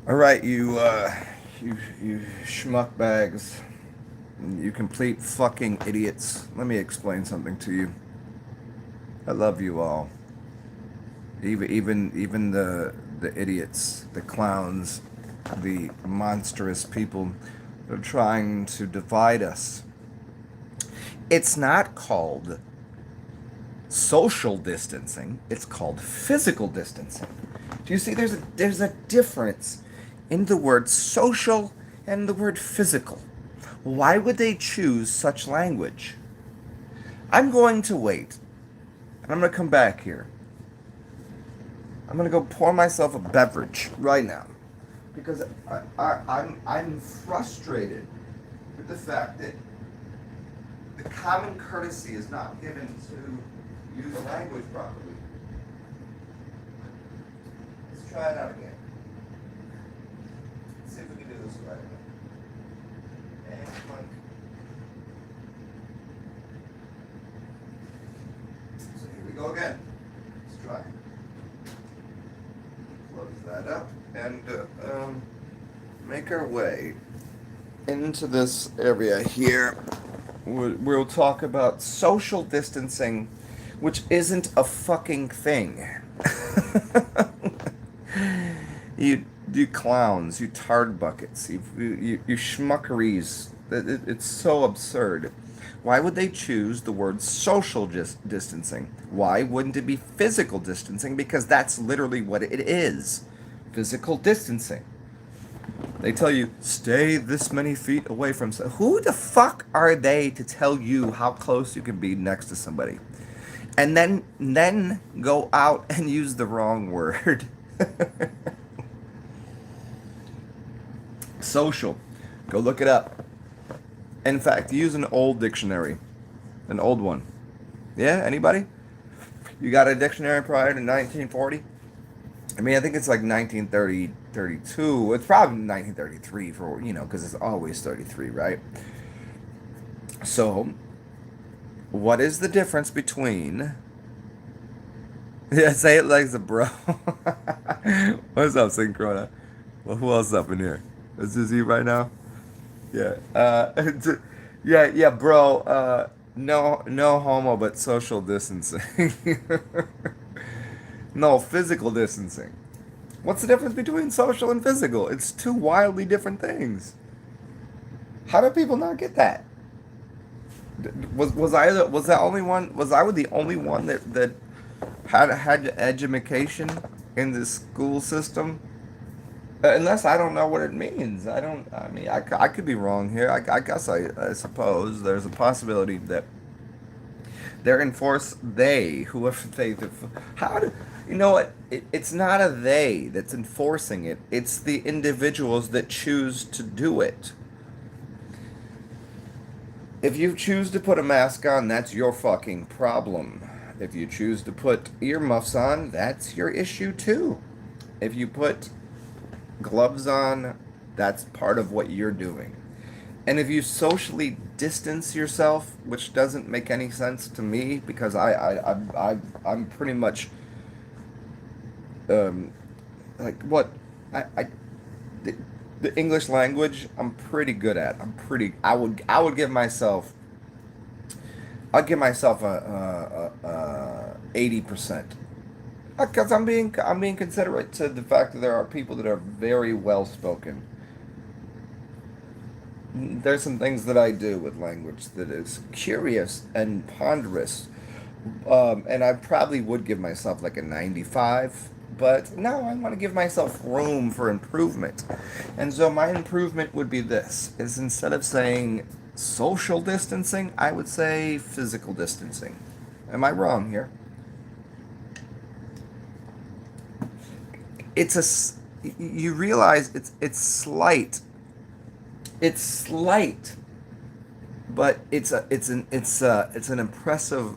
All right, you schmuck bags, you complete fucking idiots. Let me explain something to you. I love you all, even the idiots, the clowns, the monstrous people that are trying to divide us. It's not called social distancing. It's called physical distancing. Do you see? There's a difference in the word social and the word physical. Why would they choose such language? I'm going to wait, and I'm going to come back here. I'm going to go pour myself a beverage right now because I'm frustrated with the fact that the common courtesy is not given to use language properly. Let's try it out again. Let's see if we can do this right. And clunk. So here we go again. Let's try. Close that up and make our way into this area here. We'll talk about social distancing, which isn't a fucking thing. You clowns, you tard buckets, you schmuckeries. It's so absurd. Why would they choose the word social distancing? Why wouldn't it be physical distancing? Because that's literally what it is. Physical distancing. They tell you, stay this many feet away from... Who the fuck are they to tell you how close you can be next to somebody? And then go out and use the wrong word. Social. Go look it up. In fact, use an old dictionary. An old one. Yeah, anybody? You got a dictionary prior to 1940? I mean, I think it's like 1930, 32. It's probably 1933 for, because it's always 33, right? So, what is the difference between... Yeah, say it like the bro. What's up, Synchrona? Well, who else up in here? Is this you right now? Yeah. Yeah, bro. No homo, but social distancing. No, physical distancing. What's the difference between social and physical? It's two wildly different things. How do people not get that? Was that only one? Was I the only one that had education in the school system? Unless I don't know what it means. I don't. I mean, I could be wrong here. I guess I suppose there's a possibility that they're enforced. Whoever they, how do you know what? It's not a they that's enforcing it. It's the individuals that choose to do it. If you choose to put a mask on, that's your fucking problem. If you choose to put earmuffs on, that's your issue too. If you put gloves on, that's part of what you're doing. And if you socially distance yourself, which doesn't make any sense to me because I'm pretty much like what I the English language I'm pretty good at. I would give myself I'd give myself a 80%. Because I'm being considerate to the fact that there are people that are very well spoken. There's some things that I do with language that is curious and ponderous, and I probably would give myself like a 95. But no, I want to give myself room for improvement, and so my improvement would be this: is instead of saying social distancing, I would say physical distancing. Am I wrong here? You realize it's slight, but it's an impressive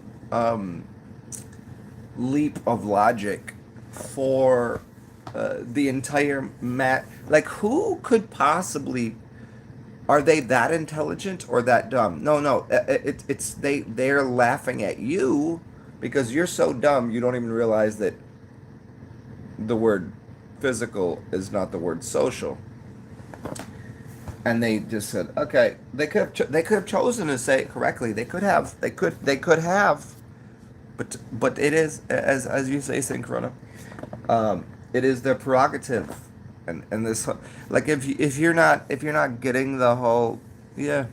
leap of logic for the entire mat. Like, who could possibly? Are they that intelligent or that dumb? No. They're laughing at you because you're so dumb you don't even realize that the word physical is not the word social. And they just said, okay, they could have chosen to say it correctly. They could have, but it is, as you say, Saint Corona. It is their prerogative, and this, like, if you're not getting the whole, yeah.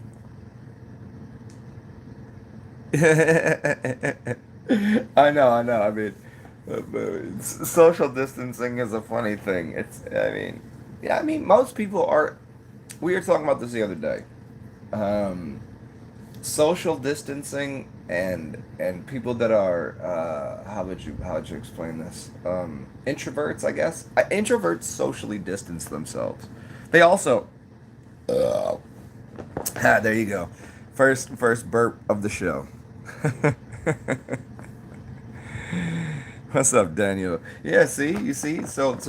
I know. I mean, social distancing is a funny thing. I mean, yeah. I mean, most people are. We were talking about this the other day. Um, Social distancing and people that are how would you explain this? Introverts, I guess. Introverts socially distance themselves. They also. Uh, there you go. First burp of the show. What's up, Daniel? Yeah, see, you see, so it's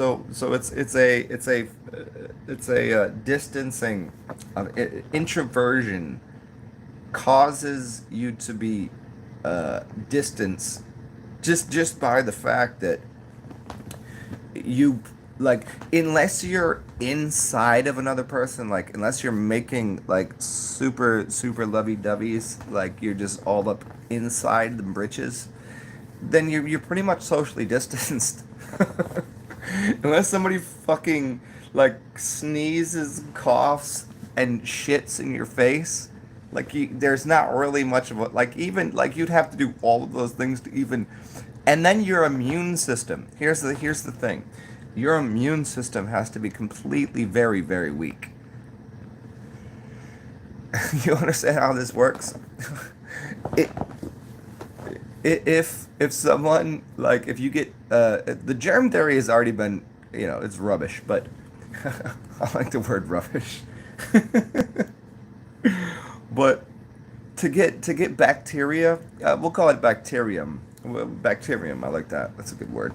a distancing of introversion causes you to be distance just by the fact that you, like, unless you're inside of another person, like unless you're making like super lovey-doveys, like you're just all up inside the britches, then you're pretty much socially distanced. Unless somebody fucking like sneezes, coughs, and shits in your face, like there's not really much of a, like, even like you'd have to do all of those things to even, and then your immune system. Here's the thing, your immune system has to be completely very weak. You understand how this works? It if someone, like, if you get the germ theory has already been, it's rubbish, but I like the word rubbish. But to get bacteria, we'll call it bacterium. Well, bacterium, I like that. That's a good word.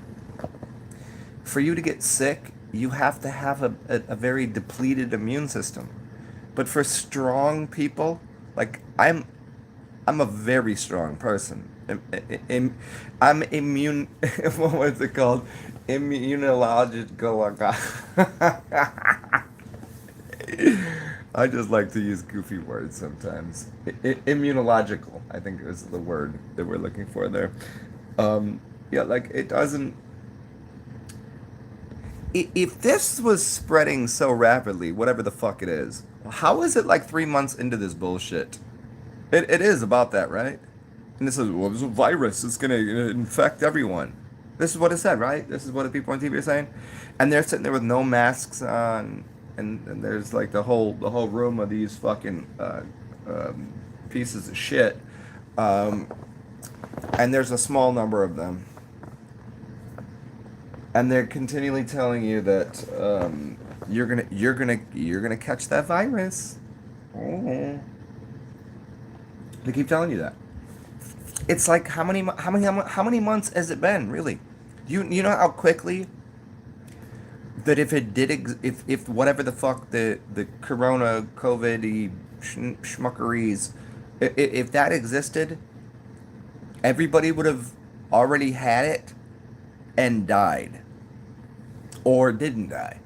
For you to get sick, you have to have a very depleted immune system. But for strong people, like I'm a very strong person. I'm immune. What was it called? Immunological. I just like to use goofy words sometimes. Immunological, I think, is the word that we're looking for there. Yeah, like, it doesn't. If this was spreading so rapidly, whatever the fuck it is, how is it like 3 months into this bullshit? It is about that, right? And this is, well, this is a virus. It's gonna infect everyone. This is what it said, right? This is what the people on TV are saying, and they're sitting there with no masks on, and there's like the whole room of these fucking pieces of shit, um, and there's a small number of them, and they're continually telling you that you're gonna catch that virus. Oh. They keep telling you that. It's like, how many months has it been, really? You know how quickly that if it did if whatever the fuck the corona covid schmuckeries, if that existed, everybody would have already had it and died, or didn't die.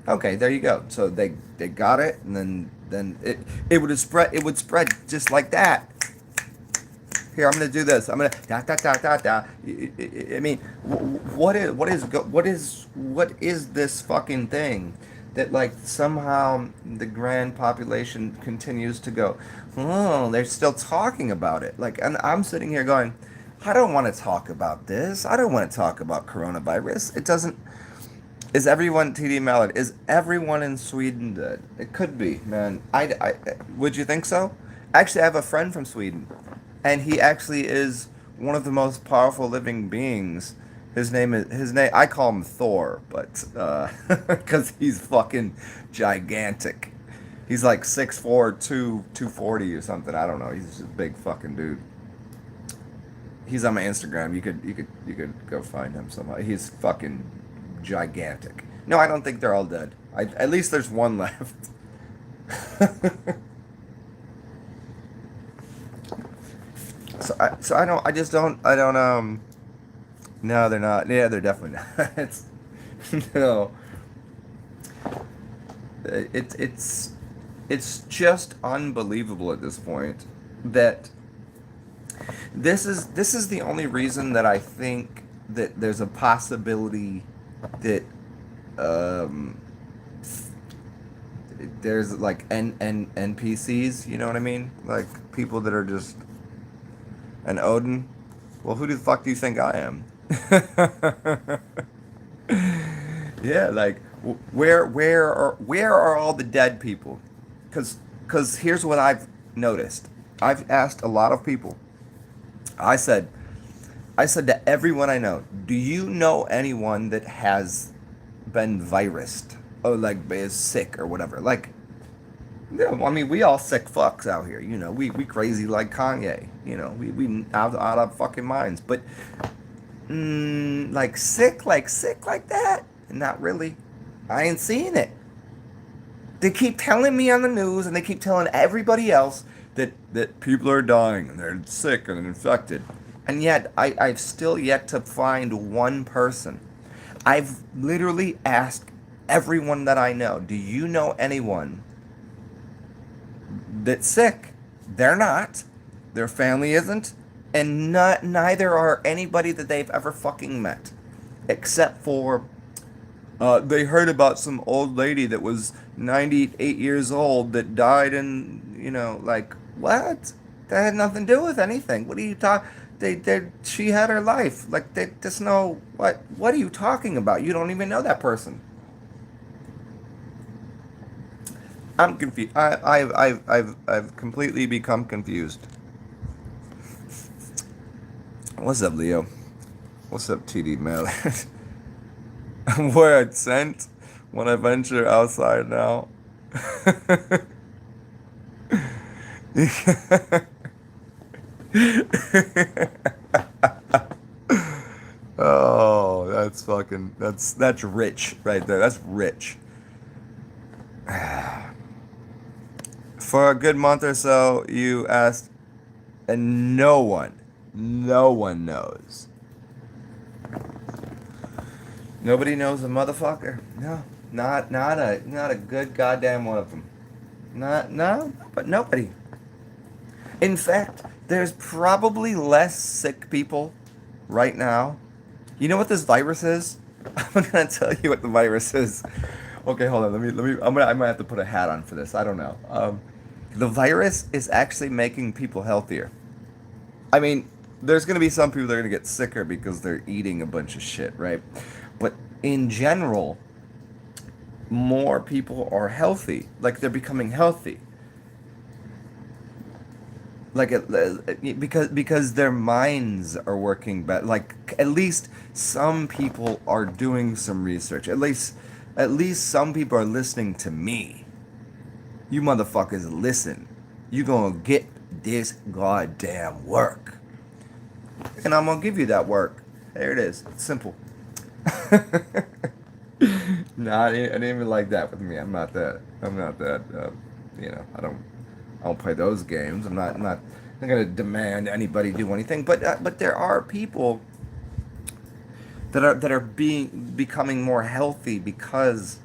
Okay, there you go. So they got it, and then it would spread just like that. Here, I'm gonna do this. I'm gonna da da da da da. I mean, what is this fucking thing that, like, somehow the grand population continues to go, oh, they're still talking about it. Like, and I'm sitting here going, I don't want to talk about this. I don't want to talk about coronavirus. It doesn't. Is everyone, TD Mallard? Is everyone in Sweden dead? It could be, man. Would you think so? Actually, I have a friend from Sweden, and he actually is one of the most powerful living beings. His name. I call him Thor, but because he's fucking gigantic. He's like 6'4", 240 or something. I don't know. He's just a big fucking dude. He's on my Instagram. You could go find him somehow. He's fucking gigantic. No, I don't think they're all dead. At least there's one left. So I don't. I just don't. I don't. No, they're not. Yeah, they're definitely not. No, it's it's just unbelievable at this point that this is the only reason that I think that there's a possibility that um, there's like NPCs, you know what I mean? Like people that are just an Odin. Well, who the fuck do you think I am? Yeah, like where are all the dead people? Cause here's what I've noticed. I've asked a lot of people. I said I said to everyone I know, do you know anyone that has been virused or like is sick or whatever? Like, yeah, I mean, we all sick fucks out here. You know, we crazy like Kanye. You know, we out of fucking minds. But like sick like that, not really. I ain't seeing it. They keep telling me on the news, and they keep telling everybody else that people are dying and they're sick and infected, and yet I've still yet to find one person. I've literally asked everyone that I know, do you know anyone that's sick? They're not. Their family isn't, and neither are anybody that they've ever fucking met, except for they heard about some old lady that was 98 years old that died in, like, what? That had nothing to do with anything. What are you talking? She had her life. Like, they just know what are you talking about? You don't even know that person. I'm confused. I've completely become confused. What's up, Leo? What's up, TD Mel? Word sent when I venture outside now. Oh, that's rich right there. That's rich. For a good month or so, you asked, and no one knows. Nobody knows a motherfucker. No, not a good goddamn one of them. Not no, but nobody. In fact, there's probably less sick people right now. You know what this virus is? I'm gonna tell you what the virus is. Okay, hold on. Let me. I might have to put a hat on for this. I don't know. The virus is actually making people healthier. I mean, there's gonna be some people that are gonna get sicker because they're eating a bunch of shit, right? But in general, more people are healthy. Like they're becoming healthy. Like because their minds are working better. Like at least some people are doing some research. At least some people are listening to me. You motherfuckers listen. You gonna get this goddamn work, and I'm gonna give you that work. There it is. It's simple. No, I didn't even like that with me. I'm not that. I'm not that. I don't play those games. I'm not gonna demand anybody do anything. But there are people that are becoming more healthy because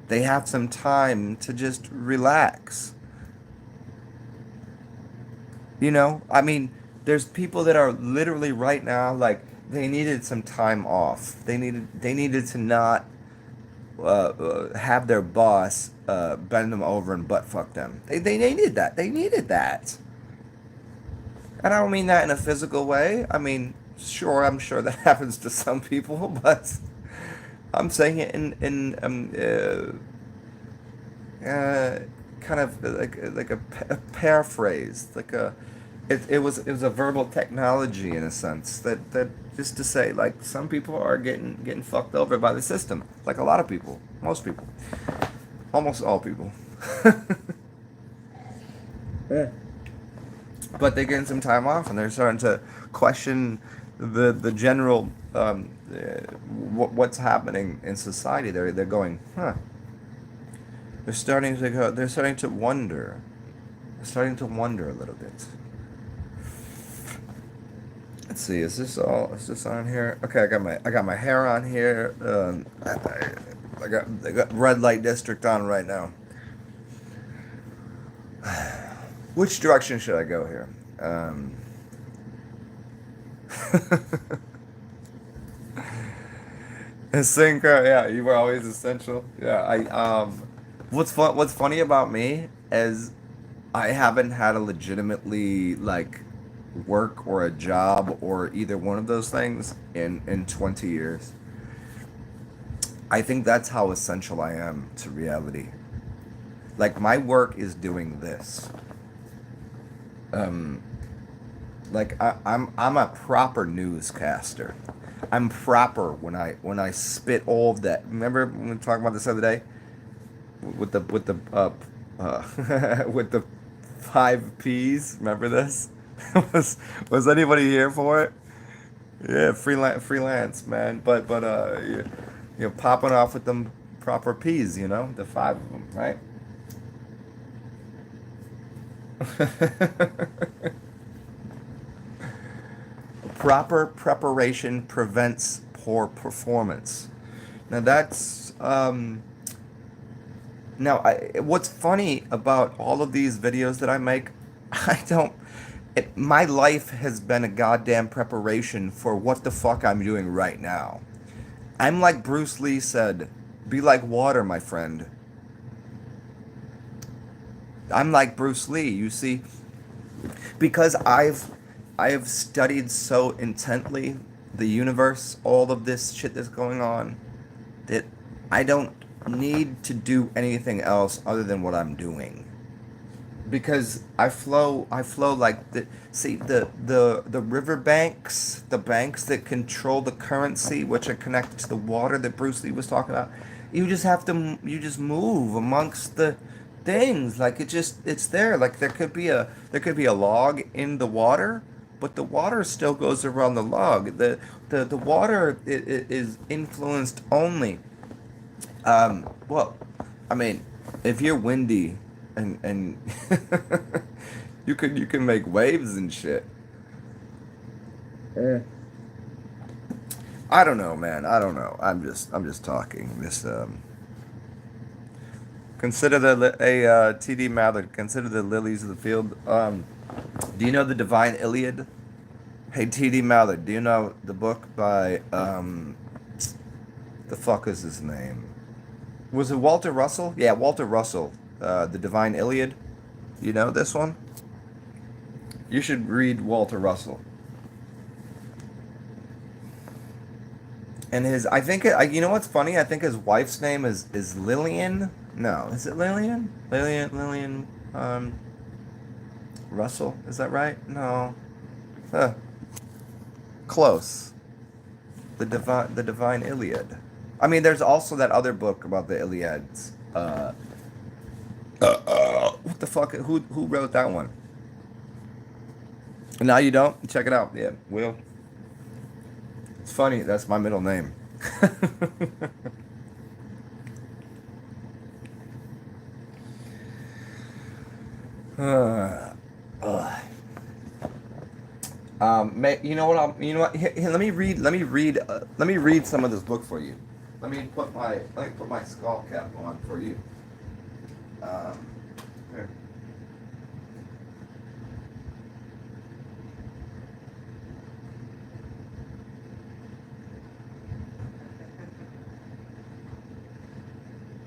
they have some time to just relax. I mean, there's people that are literally right now like they needed some time off. They needed to not have their boss bend them over and butt fuck them. They needed that. They needed that. And I don't mean that in a physical way. I mean, sure, I'm sure that happens to some people, but I'm saying it in kind of like a paraphrase, like it was a verbal technology in a sense that just to say like some people are getting fucked over by the system, like a lot of people, most people, almost all people. Yeah. But they're getting some time off and they're starting to question the general what's happening in society. They're going, huh? They're starting to go. They're starting to wonder. They're starting to wonder a little bit. Let's see, is this all? Is this on here? Okay, I got my hair on here. I got red light district on right now. Which direction should I go here? Synchro, yeah, you were always essential. Yeah, what's funny about me is I haven't had a legitimately like work or a job or either one of those things in 20 years. I think that's how essential I am to reality. Like my work is doing this. Um, I'm a proper newscaster. I'm proper when I spit all of that. Remember when we were talking about this the other day with the with the five P's? Remember this? Was anybody here for it? Yeah, freelance man. But you know, popping off with them proper P's. You know, the five of them, right? Proper preparation prevents poor performance. Now that's now what's funny about all of these videos that I make, I don't. My life has been a goddamn preparation for what the fuck I'm doing right now. I'm like Bruce Lee said, "Be like water, my friend." I'm like Bruce Lee. You see, because I have studied so intently the universe, all of this shit that's going on, that I don't need to do anything else other than what I'm doing. Because I flow like the river banks, the banks that control the currency, which are connected to the water that Bruce Lee was talking about. You just move amongst the things, like it's there. Like there could be a log in the water, but the water still goes around the log. The water is influenced only. Well, I mean, if you're windy and you can make waves and shit. Eh. I don't know, man. I don't know. I'm just talking. This consider TD Mallard. Consider the lilies of the field. Do you know the Divine Iliad? Hey TD Mallard, do you know the book by the fuck is his name? Was it Walter Russell? Yeah, Walter Russell. The Divine Iliad. You know this one? You should read Walter Russell. And his, I think, you know what's funny? I think his wife's name is Lillian. No, is it Lillian? Lillian, Russell. Is that right? No. Huh. Close. The Divine Iliad. I mean, there's also that other book about the Iliads. What the fuck? Who wrote that one? Now you don't? Check it out. Yeah, Will. It's funny. That's my middle name. uh, uh. You know what? You know what? Here, let me read some of this book for you. Let me put my skull cap on for you. Here.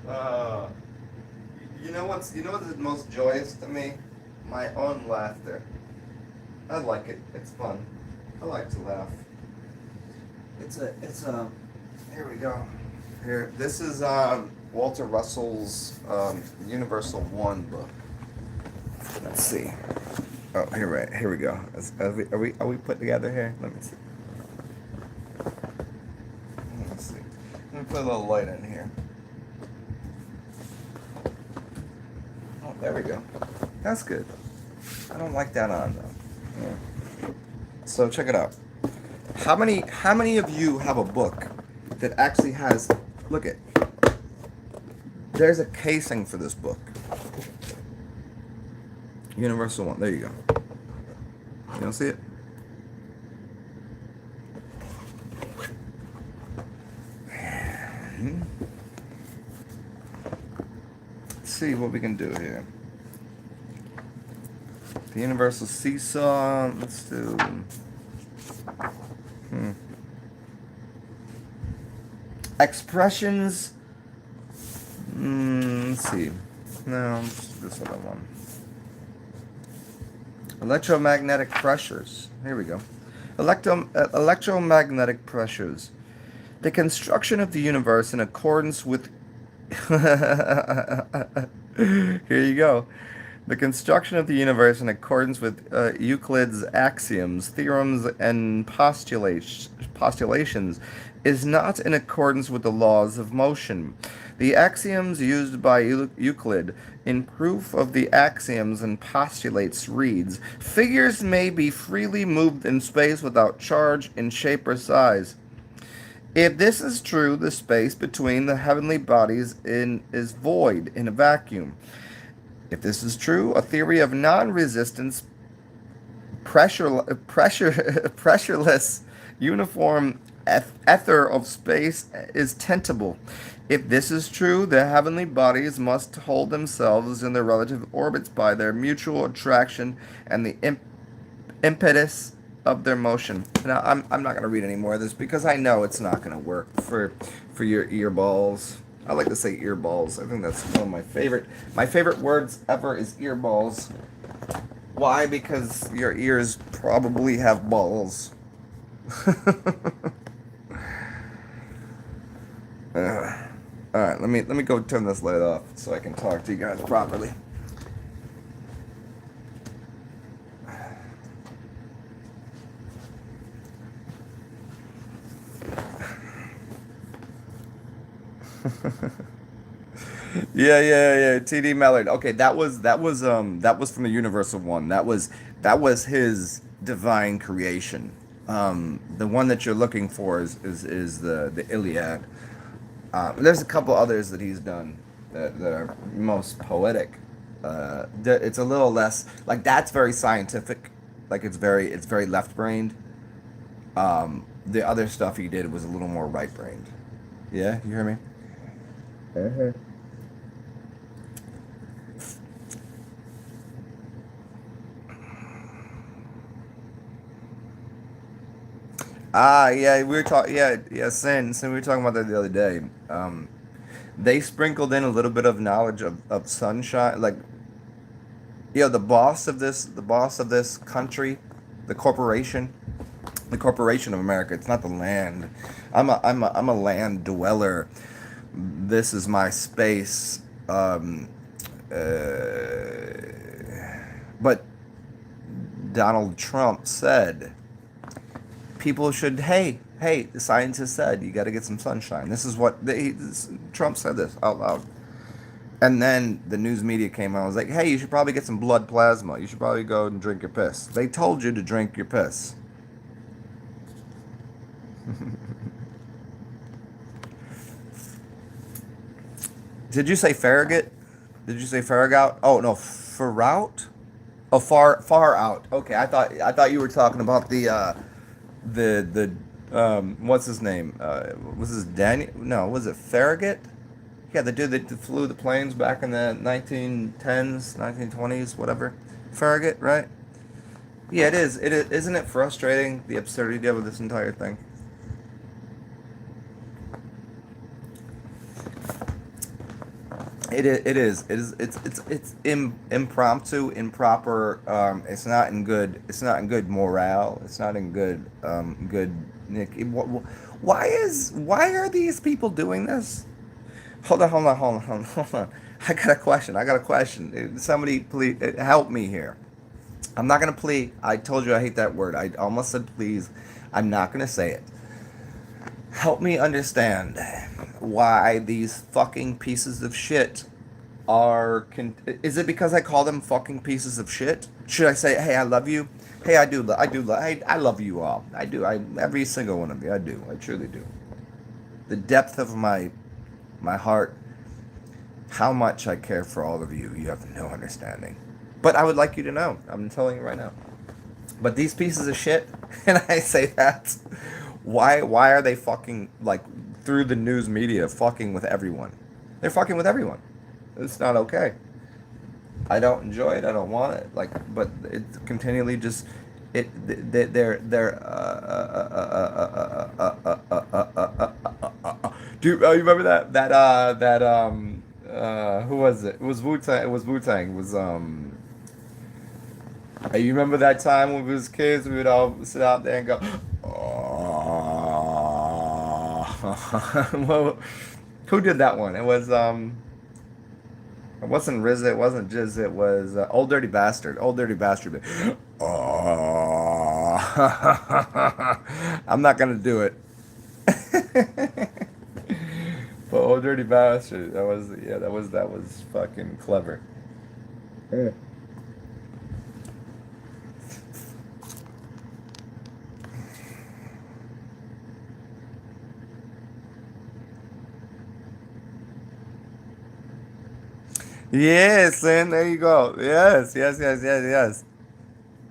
Uh, you know what's the most joyous to me? My own laughter. I like it. It's fun. I like to laugh. It's a here we go. Here, this is Walter Russell's Universal One book. Let's see. Oh, here we go. Are we put together here? Let me see. Let's see. Let me put a little light in here. Oh, there we go. That's good. I don't like that on though. Yeah. So check it out. How many of you have a book that actually has, look at, there's a casing for this book. Universal One. There you go. You don't see it? see what we can do here. The universal seesaw. Let's do. Expressions. Let's see. No, this other one. Electromagnetic pressures. Here we go. Electromagnetic pressures. The construction of the universe in accordance with. Here you go. The construction of the universe in accordance with Euclid's axioms, theorems, and postulations is not in accordance with the laws of motion. The axioms used by Euclid in proof of the axioms and postulates reads, figures may be freely moved in space without charge in shape or size. If this is true, the space between the heavenly bodies is void in a vacuum. If this is true, a theory of non-resistance, pressureless, uniform ether of space is tenable. If this is true, the heavenly bodies must hold themselves in their relative orbits by their mutual attraction and the impetus of their motion. Now, I'm not going to read any more of this because I know it's not going to work for your earballs. I like to say earballs. I think that's one of my favorite words ever is earballs. Why? Because your ears probably have balls. Alright, let me go turn this light off so I can talk to you guys properly. Yeah. TD Mallard. Okay, that was from the Universal one. That was his divine creation. The one that you're looking for is the Iliad. There's a couple others that he's done that are most poetic. It's a little less like that's very scientific. Like it's very left-brained. The other stuff he did was a little more right-brained. Yeah, you hear me? Uh-huh. Yeah, we were talking. Yeah, Sin. We were talking about that the other day. They sprinkled in a little bit of knowledge of sunshine, like the boss of this country, the corporation of America. It's not the land. I'm a land dweller. This is my space. But Donald Trump said people should, hey, the scientists said you got to get some sunshine. This is what Trump said this out loud. And then the news media came out and was like, hey, you should probably get some blood plasma. You should probably go and drink your piss. They told you to drink your piss. Did you say Farragut? Did you say Farragut? Oh no, Farout? Oh, far out. Okay, I thought you were talking about the what's his name? Was this Daniel? No, was it Farragut? Yeah, the dude that flew the planes back in the 1910s, 1920s, whatever. Farragut, right? Yeah, it is. Isn't it frustrating the absurdity of this entire thing? It is. It's impromptu, improper. It's not in good. It's not in good morale. It's not in good. Good. Nick. Why are these people doing this? Hold on. I got a question. Somebody please help me here. I'm not gonna plead. I told you I hate that word. I almost said please. I'm not gonna say it. Help me understand why these fucking pieces of shit are. Is it because I call them fucking pieces of shit? Should I say, hey, I love you? Hey, I love you all. I do. Every single one of you. I do. I truly do. The depth of my heart, how much I care for all of you. You have no understanding. But I would like you to know. I'm telling you right now. But these pieces of shit, and I say that. Why are they fucking, like, through the news media, fucking with everyone? They're fucking with everyone. It's not okay. I don't enjoy it. I don't want it. Like, but it continually just it. They're. Do you remember that who was it? It was Wu Tang. It was Wu Tang. It was You remember that time when we was kids? We would all sit out there and go. Oh. Well, who did that one? It was It wasn't Riz, it wasn't Jiz, it was Old Dirty Bastard. Old Dirty Bastard. Oh. I'm not gonna do it. But Old Dirty Bastard. That was yeah, that was fucking clever. Yeah. Yes, and there you go. Yes, yes, yes, yes, yes.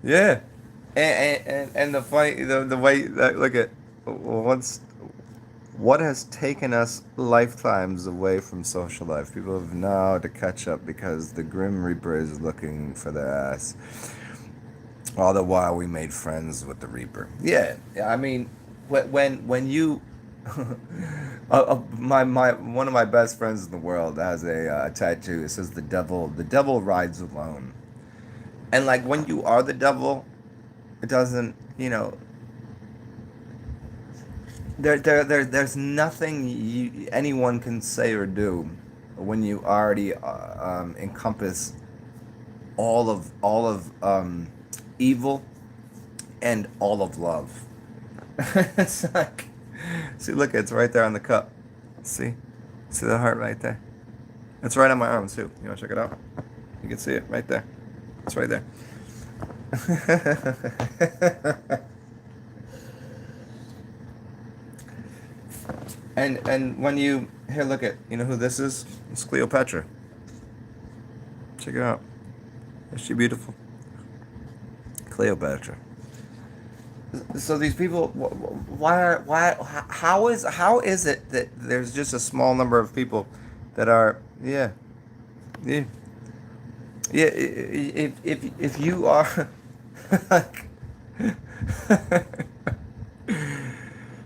Yeah. And the funny the way that look at once what has taken us lifetimes away from social life. People have now to catch up because the Grim Reaper is looking for their ass. All the while we made friends with the Reaper. Yeah, yeah, I mean, when you, my one of my best friends in the world has a tattoo. It says the devil rides alone. And like when you are the devil, it doesn't, there's nothing anyone can say or do when you already encompass all of evil and all of love. It's like, see, look, it's right there on the cup. See the heart right there. It's right on my arm too. You want to check it out? You can see it right there. It's right there. And when you here, look at who this is? It's Cleopatra. Check it out. Is she beautiful? Cleopatra. So these people, how is it that there's just a small number of people that are, yeah, yeah, yeah. If you are, like,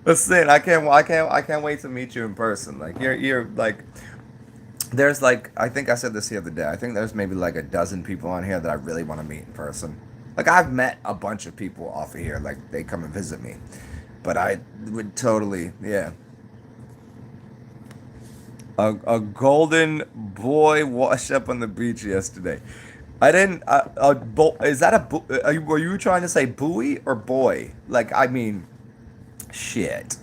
listen, I can't wait to meet you in person. Like you're like, there's like, I think I said this the other day. I think there's maybe like a dozen people on here that I really want to meet in person. Like I've met a bunch of people off of here. Like they come and visit me, but I would totally, yeah. A golden boy washed up on the beach yesterday. I didn't. Is that were you trying to say buoy or boy? Like I mean, shit.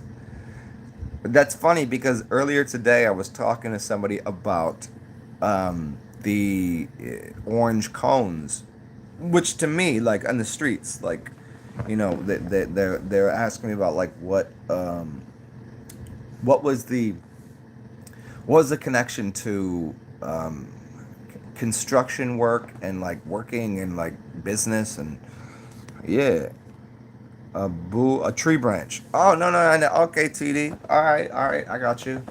That's funny because earlier today I was talking to somebody about the orange cones, which to me, like on the streets, like they're asking me about like what was the what was the connection to construction work and like working in like business and yeah. A tree branch. Oh no no no. Okay, TD. All right. I got you.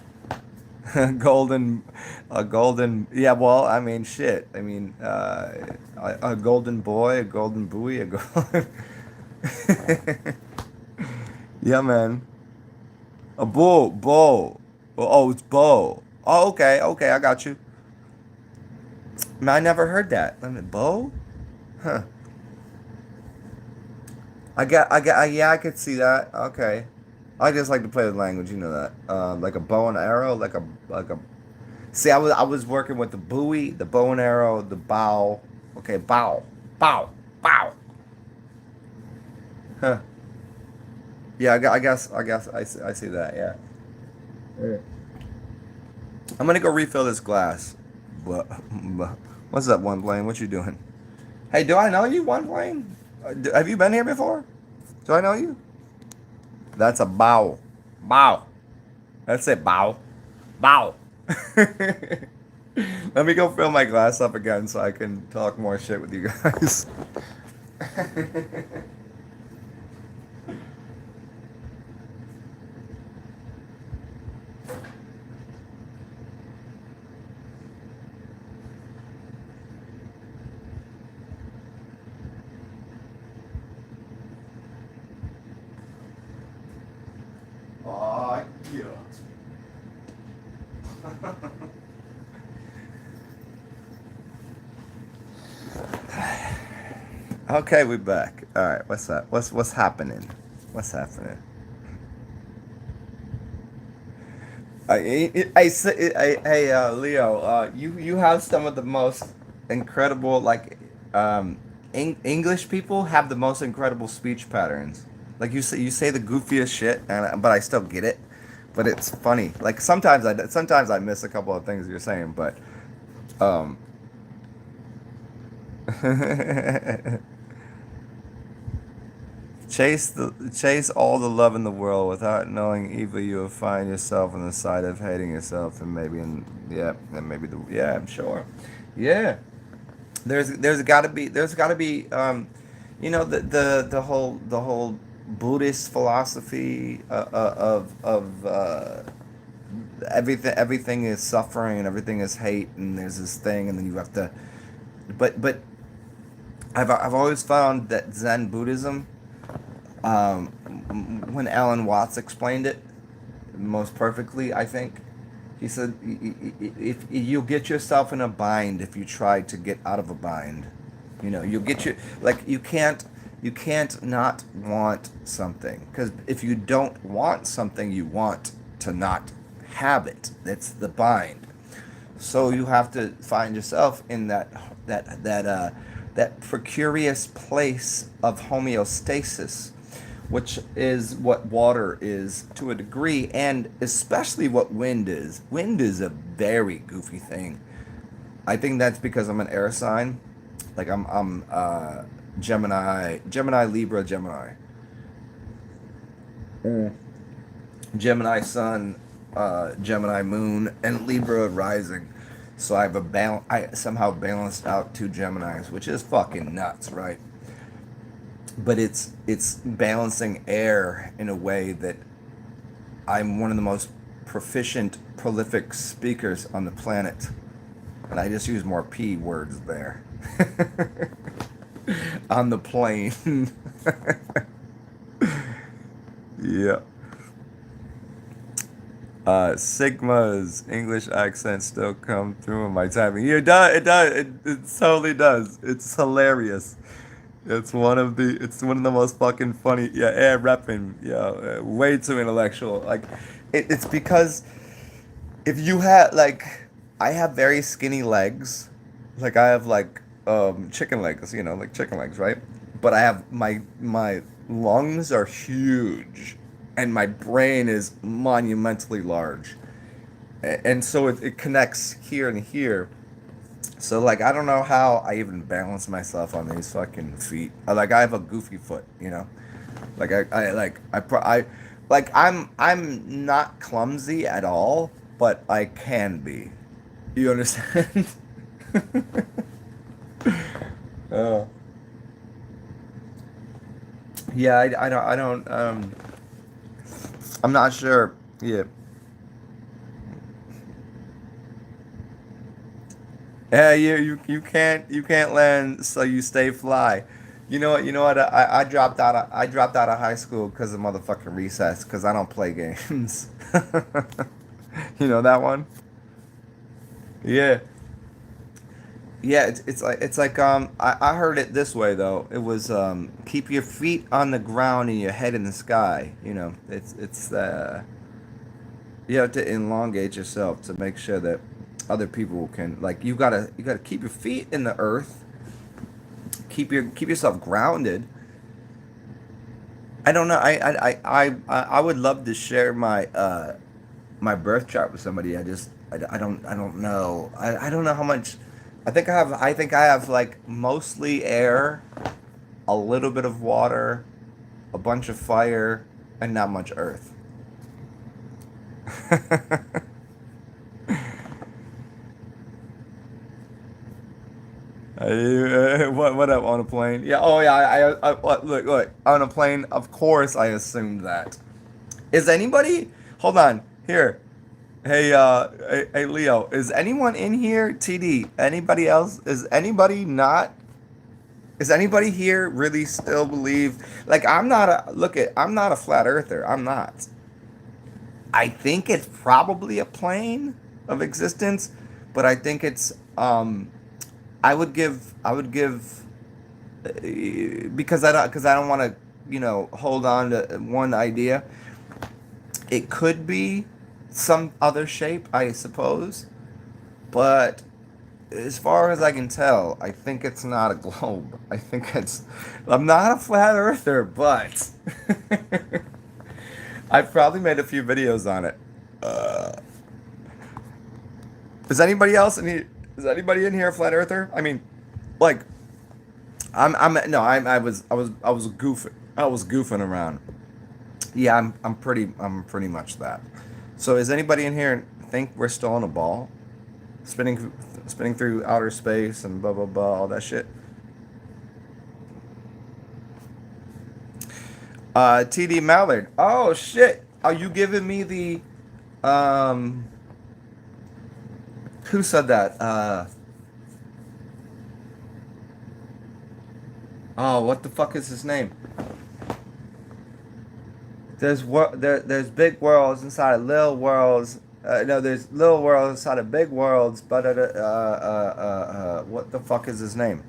golden, a golden. Yeah. Well, I mean, shit. I mean, a golden boy, a golden buoy, a golden. Yeah, man. A bull. Oh, it's bow. Oh, okay, okay. I got you. Man, I never heard that. I mean, bow. Huh. Yeah, I could see that. Okay. I just like to play with language, you know that. Like a bow and arrow, like a. See, I was working with the buoy, the bow and arrow, the bow. Okay, bow, bow. Huh. Yeah, I guess I see that. Yeah. Yeah. I'm gonna go refill this glass. But what's up, One Plane? What you doing? Hey, do I know you, One Plane? Have you been here before? Do I know you? That's a bow. Bow. That's it, bow. Bow. Let me go fill my glass up again so I can talk more shit with you guys. Okay, we back. All right, what's up? What's happening? What's happening? Hey, Leo, you have some of the most incredible, like, um, English people have the most incredible speech patterns. Like you say the goofiest shit, but I still get it. But it's funny. Like sometimes I miss a couple of things you're saying, but um, chase all the love in the world without knowing evil. You will find yourself on the side of hating yourself, and maybe I'm sure, yeah. There's got to be the whole Buddhist philosophy of everything is suffering and everything is hate, and there's this thing, and then you have to. But I've always found that Zen Buddhism, um, when Alan Watts explained it most perfectly, I think. He said, "If you'll get yourself in a bind if you try to get out of a bind, you'll get you like you can't not want something, because if you don't want something, you want to not have it. That's the bind. So you have to find yourself in that precarious place of homeostasis, which is what water is to a degree, and especially what wind is. Wind is a very goofy thing. I think that's because I'm an air sign. Like I'm Gemini, Libra, Gemini. Mm. Gemini Sun, Gemini Moon, and Libra Rising. So I somehow balanced out two Geminis, which is fucking nuts, right? But it's balancing air in a way that I'm one of the most proficient, prolific speakers on the planet, and I just use more P words there on the plane. Yeah. Sigma's English accent still come through in my typing. Yeah, it does. It does. It totally does. It's hilarious. It's one of the most fucking funny. Yeah, air repping. Yeah, way too intellectual. Like, it's because if you had like, I have very skinny legs. Like I have like chicken legs. Like chicken legs, right? But I have my lungs are huge, and my brain is monumentally large, and so it connects here and here. So like I don't know how I even balance myself on these fucking feet. Like I have a goofy foot, Like I'm not clumsy at all, but I can be. You understand? Oh. Yeah, I don't I'm not sure. Yeah. Yeah, you can't land, so you stay fly. You know what? I dropped out of high school because of motherfucking recess because I don't play games. You know that one? Yeah. Yeah, it's like I heard it this way though. It was keep your feet on the ground and your head in the sky. It's you have to elongate yourself to make sure that other people can, like, you gotta keep your feet in the earth, keep yourself grounded. I don't know. I would love to share my birth chart with somebody. I don't know. I don't know how much. I think I have like mostly air, a little bit of water, a bunch of fire, and not much earth. What up on a plane? Yeah. Oh yeah. Look on a plane. Of course, I assumed that. Is anybody? Hold on. Here. Hey, Leo. Is anyone in here? TD. Anybody else? Is anybody not? Is anybody here really still believe? Like, I'm not a flat earther. I'm not. I think it's probably a plane of existence, but I think it's. I would give because I don't want to, hold on to one idea. It could be some other shape, I suppose, but as far as I can tell, I think it's not a globe. I think it's. I'm not a flat earther, but I've probably made a few videos on it. Uh, is anybody else in here? Is anybody in here a flat earther? I mean, like, no, I was goofing. I was goofing around. Yeah, I'm pretty much that. So, is anybody in here think we're still on a ball, spinning, spinning through outer space and blah blah blah, all that shit? TD Mallard. Oh shit! Are you giving me the um? Who said that? Oh, what the fuck is his name? There's big worlds inside of little worlds. No, there's little worlds inside of big worlds. But what the fuck is his name?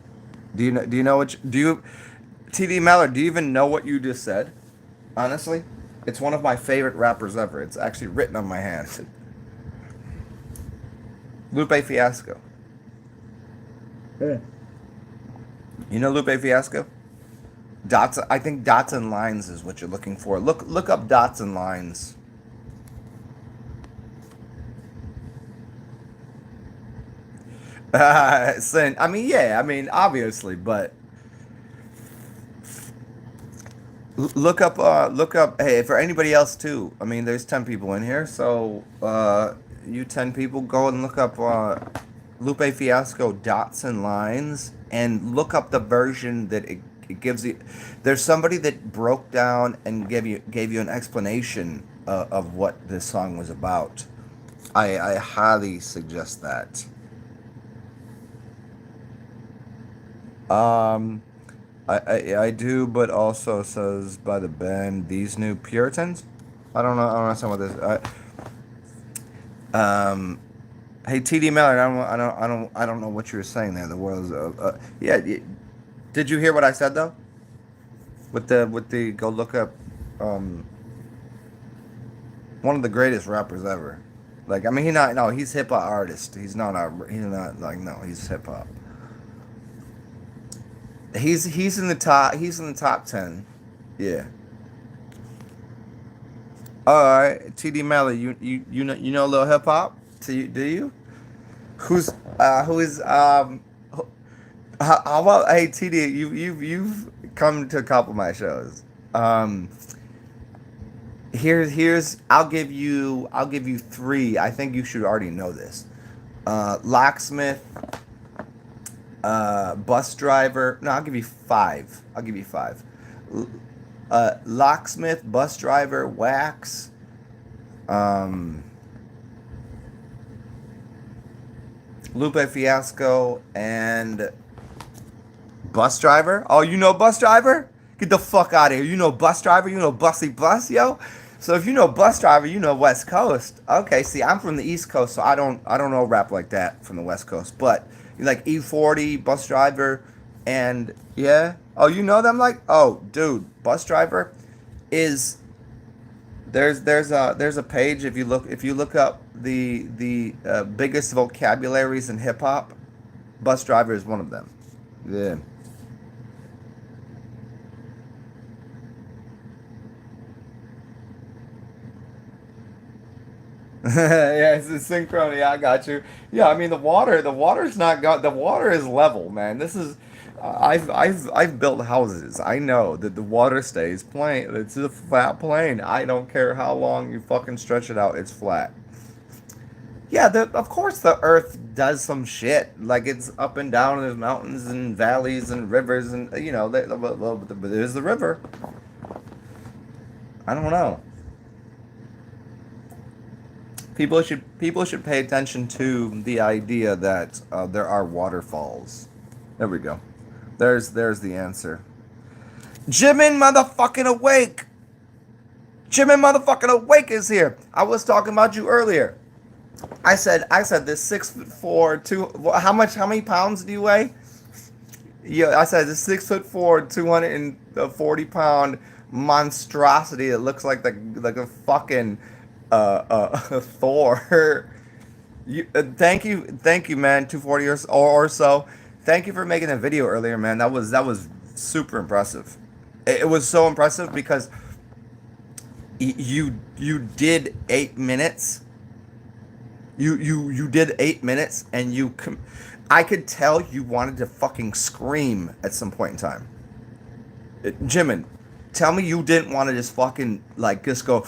Do you know? Do you know what? Do you, TD Mallard? Do you even know what you just said? Honestly, it's one of my favorite rappers ever. It's actually written on my hand. Lupe Fiasco. Yeah. You know Lupe Fiasco? Dots. I think dots and lines is what you're looking for. Look up dots and lines. I mean, yeah. I mean, obviously, but look up. Look up. Hey, for anybody else too. I mean, there's 10 people in here, so you 10 people go and look up Lupe Fiasco dots and lines, and look up the version that it gives you. There's somebody that broke down and gave you an explanation of what this song was about. I highly suggest that. Um, I do, but also says by the band These New Puritans. I don't know. I don't understand what this. Um, hey TD Mallard, I don't know what you were saying there. The world's yeah. Did you hear what I said though? With the go look up um one of the greatest rappers ever. Like I mean he not no he's hip hop artist. He's not like no he's hip hop. He's in the top 10. Yeah. All right, TD Mallard, you know a little hip hop? Do you? Who is how about hey TD you've come to a couple of my shows. Here's I'll give you three. I think you should already know this. Locksmith, bus driver. No, I'll give you five. I'll give you five. Locksmith, bus driver, wax. Um, Lupe Fiasco and bus driver. Oh, you know bus driver? Get the fuck out of here. You know bus driver? You know Bussy Bus, yo? So if you know bus driver, you know West Coast. Okay, see, I'm from the East Coast, so I don't know rap like that from the West Coast. But you like E40, bus driver, and yeah. Oh, you know them like? Oh, dude, bus driver is there's a page if you look up the biggest vocabularies in hip hop. Bus driver is one of them. Yeah. Yeah, it's a synchrony. I got you. Yeah, I mean the water is level, man. This is I've built houses. I know that the water stays plain. It's a flat plane. I don't care how long you fucking stretch it out. It's flat. Yeah, of course the Earth does some shit. Like it's up and down. There's mountains and valleys and rivers and there's the river. I don't know. People should pay attention to the idea that there are waterfalls. There we go. There's the answer. Jimin motherfucking awake. Jimin motherfucking awake is here. I was talking about you earlier. I said this 6'4", two. How many pounds do you weigh? Yeah, I said the 6'4", 240 pound monstrosity that looks like a fucking Thor. Thank you, man. 240 or so. Thank you for making a video earlier, man. That was super impressive. It was so impressive because you did 8 minutes. You did 8 minutes, and I could tell you wanted to fucking scream at some point in time. Jimin, tell me you didn't want to just fucking like just go.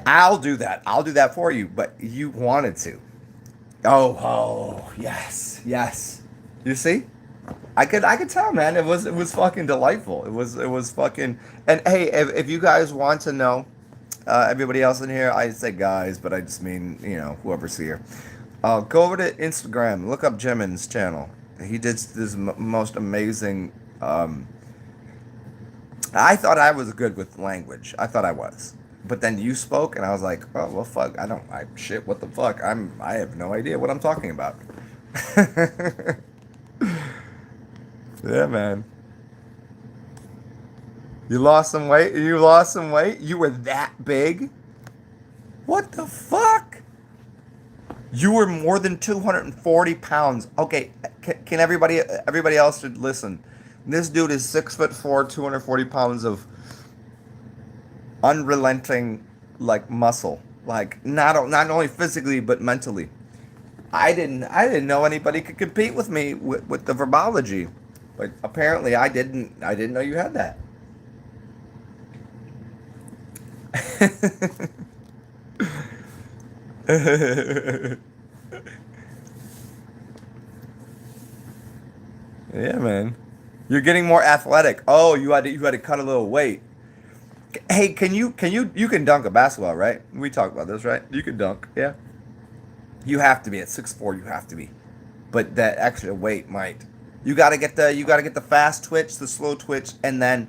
I'll do that. I'll do that for you, but you wanted to. Oh, yes, yes. You see? I could tell, man. It was fucking delightful. It was fucking. And hey, if you guys want to know, everybody else in here, I say guys, but I just mean whoever's here. Go over to Instagram. Look up Jimin's channel. He did this most amazing. I thought I was good with language. I thought I was. But then you spoke, and I was like, oh well, fuck. Shit. What the fuck? I have no idea what I'm talking about. Yeah, man. You lost some weight. You lost some weight. You were that big. What the fuck? You were more than 240 pounds. Okay, can everybody else should listen. This dude is 6'4", 240 pounds of unrelenting like muscle. Like not only physically but mentally. I didn't know anybody could compete with me with the verbology. But apparently I didn't know you had that. Yeah, man. You're getting more athletic. Oh, you had to cut a little weight. Hey, you can dunk a basketball, right? We talked about this, right? You can dunk, yeah. You have to be at 6'4". You have to be, but that extra weight might. You gotta get the fast twitch, the slow twitch, and then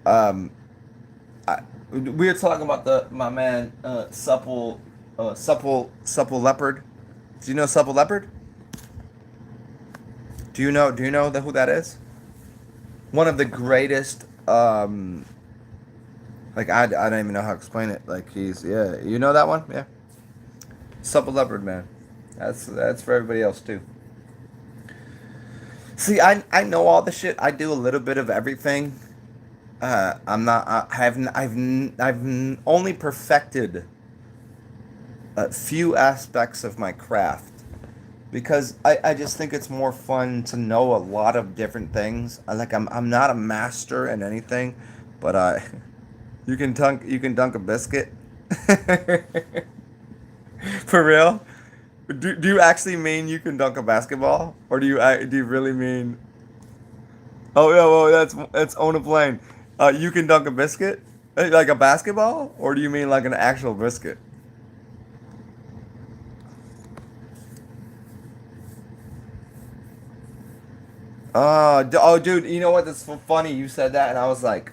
um, we were talking about the my man supple leopard. Do you know supple leopard? Do you know who that is? One of the greatest. Like I don't even know how to explain it. Like he's yeah. You know that one? Yeah. Supple leopard man. That's for everybody else too. See, I know all the shit. I do a little bit of everything. I'm not. I've only perfected a few aspects of my craft because I just think it's more fun to know a lot of different things. I'm not a master in anything, but you can dunk a biscuit. For real? Do you actually mean you can dunk a basketball, or do you really mean? Oh yeah, well that's on a plane. You can dunk a biscuit, like a basketball, or do you mean like an actual biscuit? Oh, dude, you know what? That's so funny. You said that, and I was like,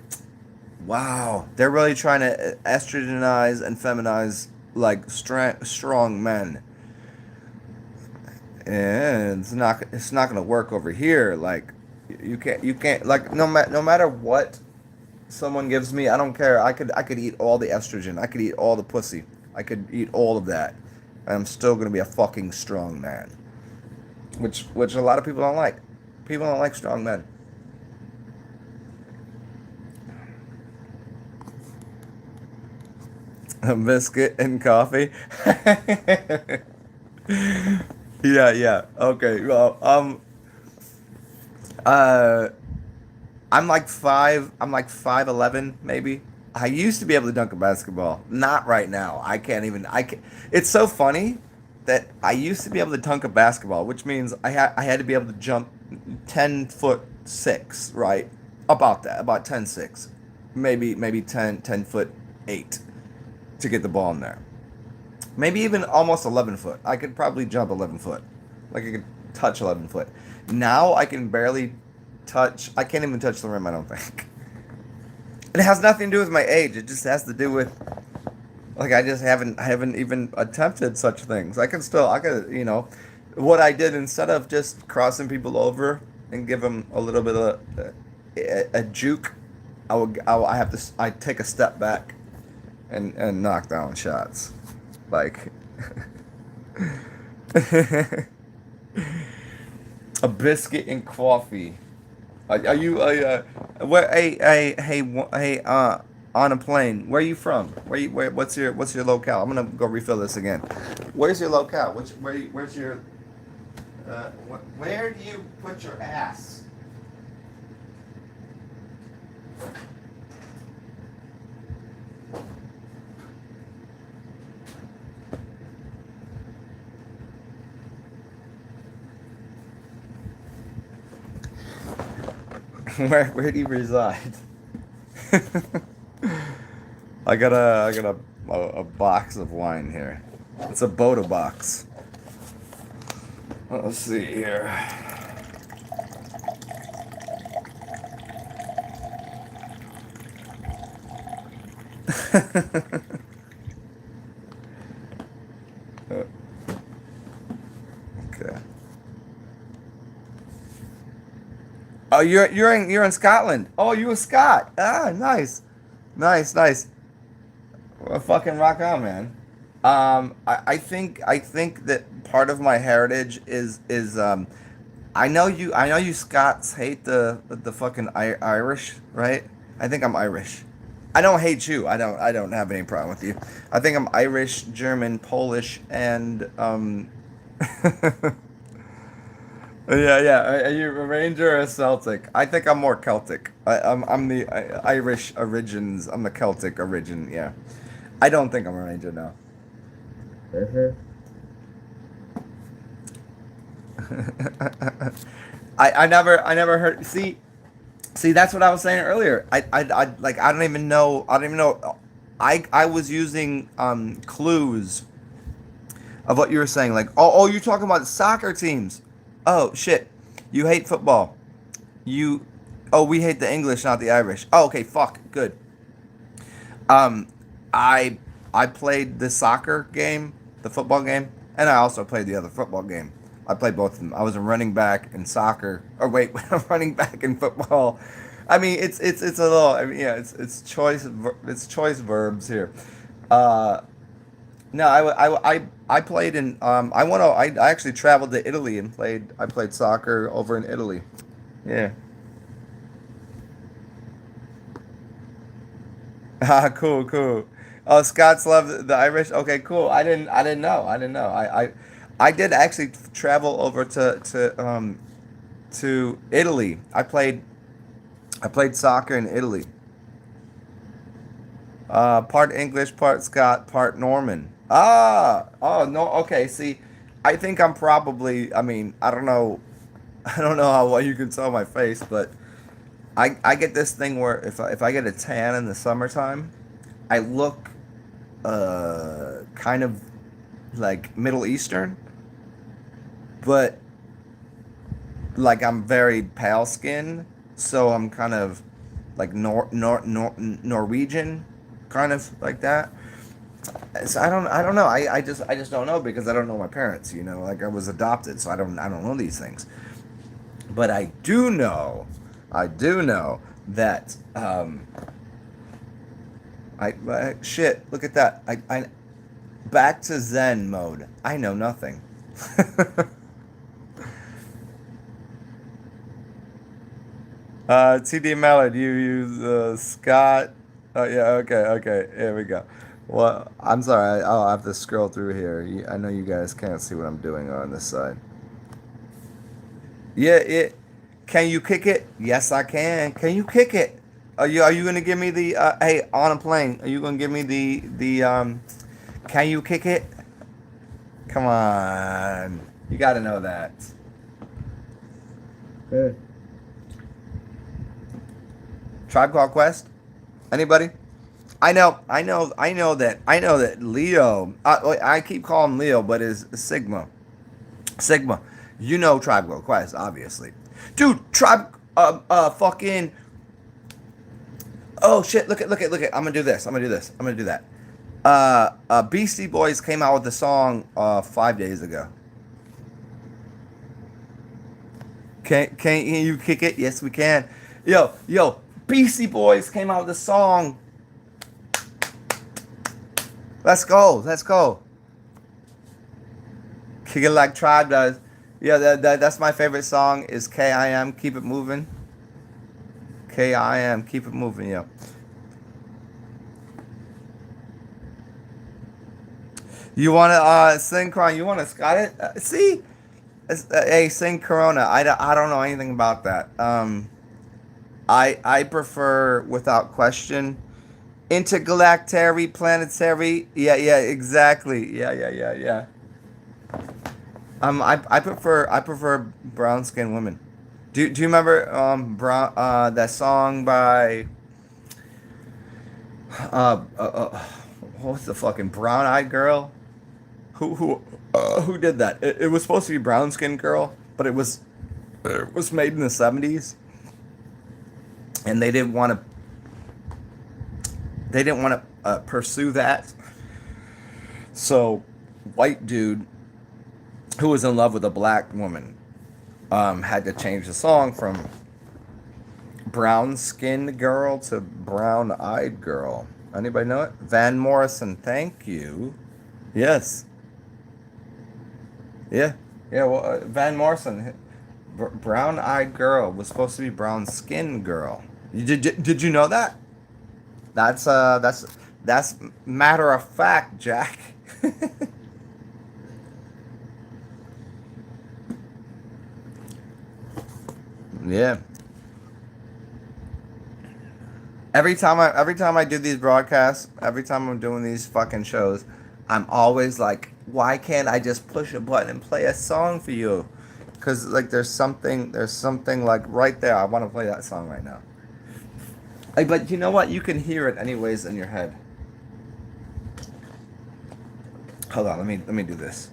wow, they're really trying to estrogenize and feminize like strong men, and it's not gonna work over here. Like, you can't like no matter what someone gives me, I don't care. I could eat all the estrogen. I could eat all the pussy. I could eat all of that. I'm still gonna be a fucking strong man, which a lot of people don't like. People don't like strong men. A biscuit and coffee. Yeah, yeah. Okay. Well, uh, I'm like 5'11", maybe. I used to be able to dunk a basketball. Not right now. I can't even. I can. It's so funny that I used to be able to dunk a basketball, which means I had to be able to jump 10'6", right? About that, about 10'6", maybe 10'8" to get the ball in there. Maybe even almost 11 foot. I could probably jump 11 foot. Like I could touch 11 foot. Now I can barely touch. I can't even touch the rim. I don't think. It has nothing to do with my age. It just has to do with like I just haven't even attempted such things. I could what I did instead of just crossing people over and give them a little bit of a juke, I have to I take a step back and knock down shots, like a biscuit and coffee. Are you where hey on a plane? Where are you from? What's your locale? I'm gonna go refill this again. Where's your locale? Where's your where do you put your ass? Where do you reside? I got a box of wine here. It's a Boda box. Let's see here. Okay. Oh, you're in Scotland. Oh, you a Scot? Ah, nice, nice. Well, fucking rock on, man. I think that part of my heritage is I know you Scots hate the fucking Irish, right? I think I'm Irish. I don't hate you. I don't have any problem with you. I think I'm Irish, German, Polish, and yeah. Are you a Ranger or a Celtic? I think I'm more Celtic. I'm the Irish origins. I'm the Celtic origin. Yeah. I don't think I'm a Ranger now. I never heard. See, that's what I was saying earlier. I don't even know. I don't even know. I was using clues of what you were saying. Like, oh, you're talking about soccer teams. Oh shit, you hate football. You, oh, we hate the English, not the Irish. Oh, okay, fuck, good. Um, I I played the soccer game, the football game, and I also played the other football game. I played both of them. I was a running back in soccer. Or wait, a running back in football. I mean, it's a little. I mean, yeah, it's choice verbs here. Uh, no, I played in. I actually traveled to Italy and played. I played soccer over in Italy. Yeah. Ah, cool. Oh, Scots love the Irish. Okay, cool. I didn't know. I didn't know. I did actually travel over to Italy. I played soccer in Italy. Part English, part Scot, part Norman. Oh no. Okay, see, I think I'm probably. I mean, I don't know. I don't know how well you can tell my face, but I get this thing where if I get a tan in the summertime, I look kind of like Middle Eastern, but like I'm very pale skin, so I'm kind of like Norwegian, kind of like that. So I don't know. I just don't know because I don't know my parents. Like I was adopted, so I don't know these things. But I do know that shit. Look at that. I back to Zen mode. I know nothing. TD Mallard, you use Scott. Oh yeah, okay. Here we go. Well, I'm sorry. I'll have to scroll through here. I know you guys can't see what I'm doing on this side. Yeah, it. Can you kick it? Yes, I can. Can you kick it? Are you gonna give me the hey on a plane? Are you gonna give me the? Can you kick it? Come on, you got to know that. Hey. Tribe Called Quest. Anybody? I know that Leo. I keep calling him Leo, but it's Sigma. Sigma. Tribe Called Quest, obviously. Dude, Tribe. Fucking. Oh shit! Look at! I'm gonna do this. I'm gonna do this. I'm gonna do that. Beastie Boys came out with a song 5 days ago. Can you kick it? Yes, we can. Yo, Beastie Boys came out with a song. Let's go. Let's go. Kick it like Tribe does. Yeah, that's my favorite song is K.I.M. Keep It Moving. K.I.M. Keep It Moving, yo. You want to sing Corona? You want to sky it? See? Hey, sing Corona. I don't know anything about that. I prefer, without question, intergalactic, planetary. Yeah, exactly. Yeah. I prefer brown skinned women. Do you remember that song by what's the fucking brown eyed girl? Who did that? It was supposed to be brown skinned girl, but it was made in the 70s, and they didn't want to pursue that. So, white dude who was in love with a black woman had to change the song from brown skinned girl to brown eyed girl. Anybody know it? Van Morrison, thank you. Yes. Yeah. Well, Van Morrison, brown eyed girl was supposed to be brown skinned girl. Did you know that? That's matter of fact, Jack. Yeah. Every time I do these broadcasts, every time I'm doing these fucking shows, I'm always like, why can't I just push a button and play a song for you? Cause like there's something like right there. I want to play that song right now. Like, but you know what? You can hear it anyways in your head. Hold on, let me do this.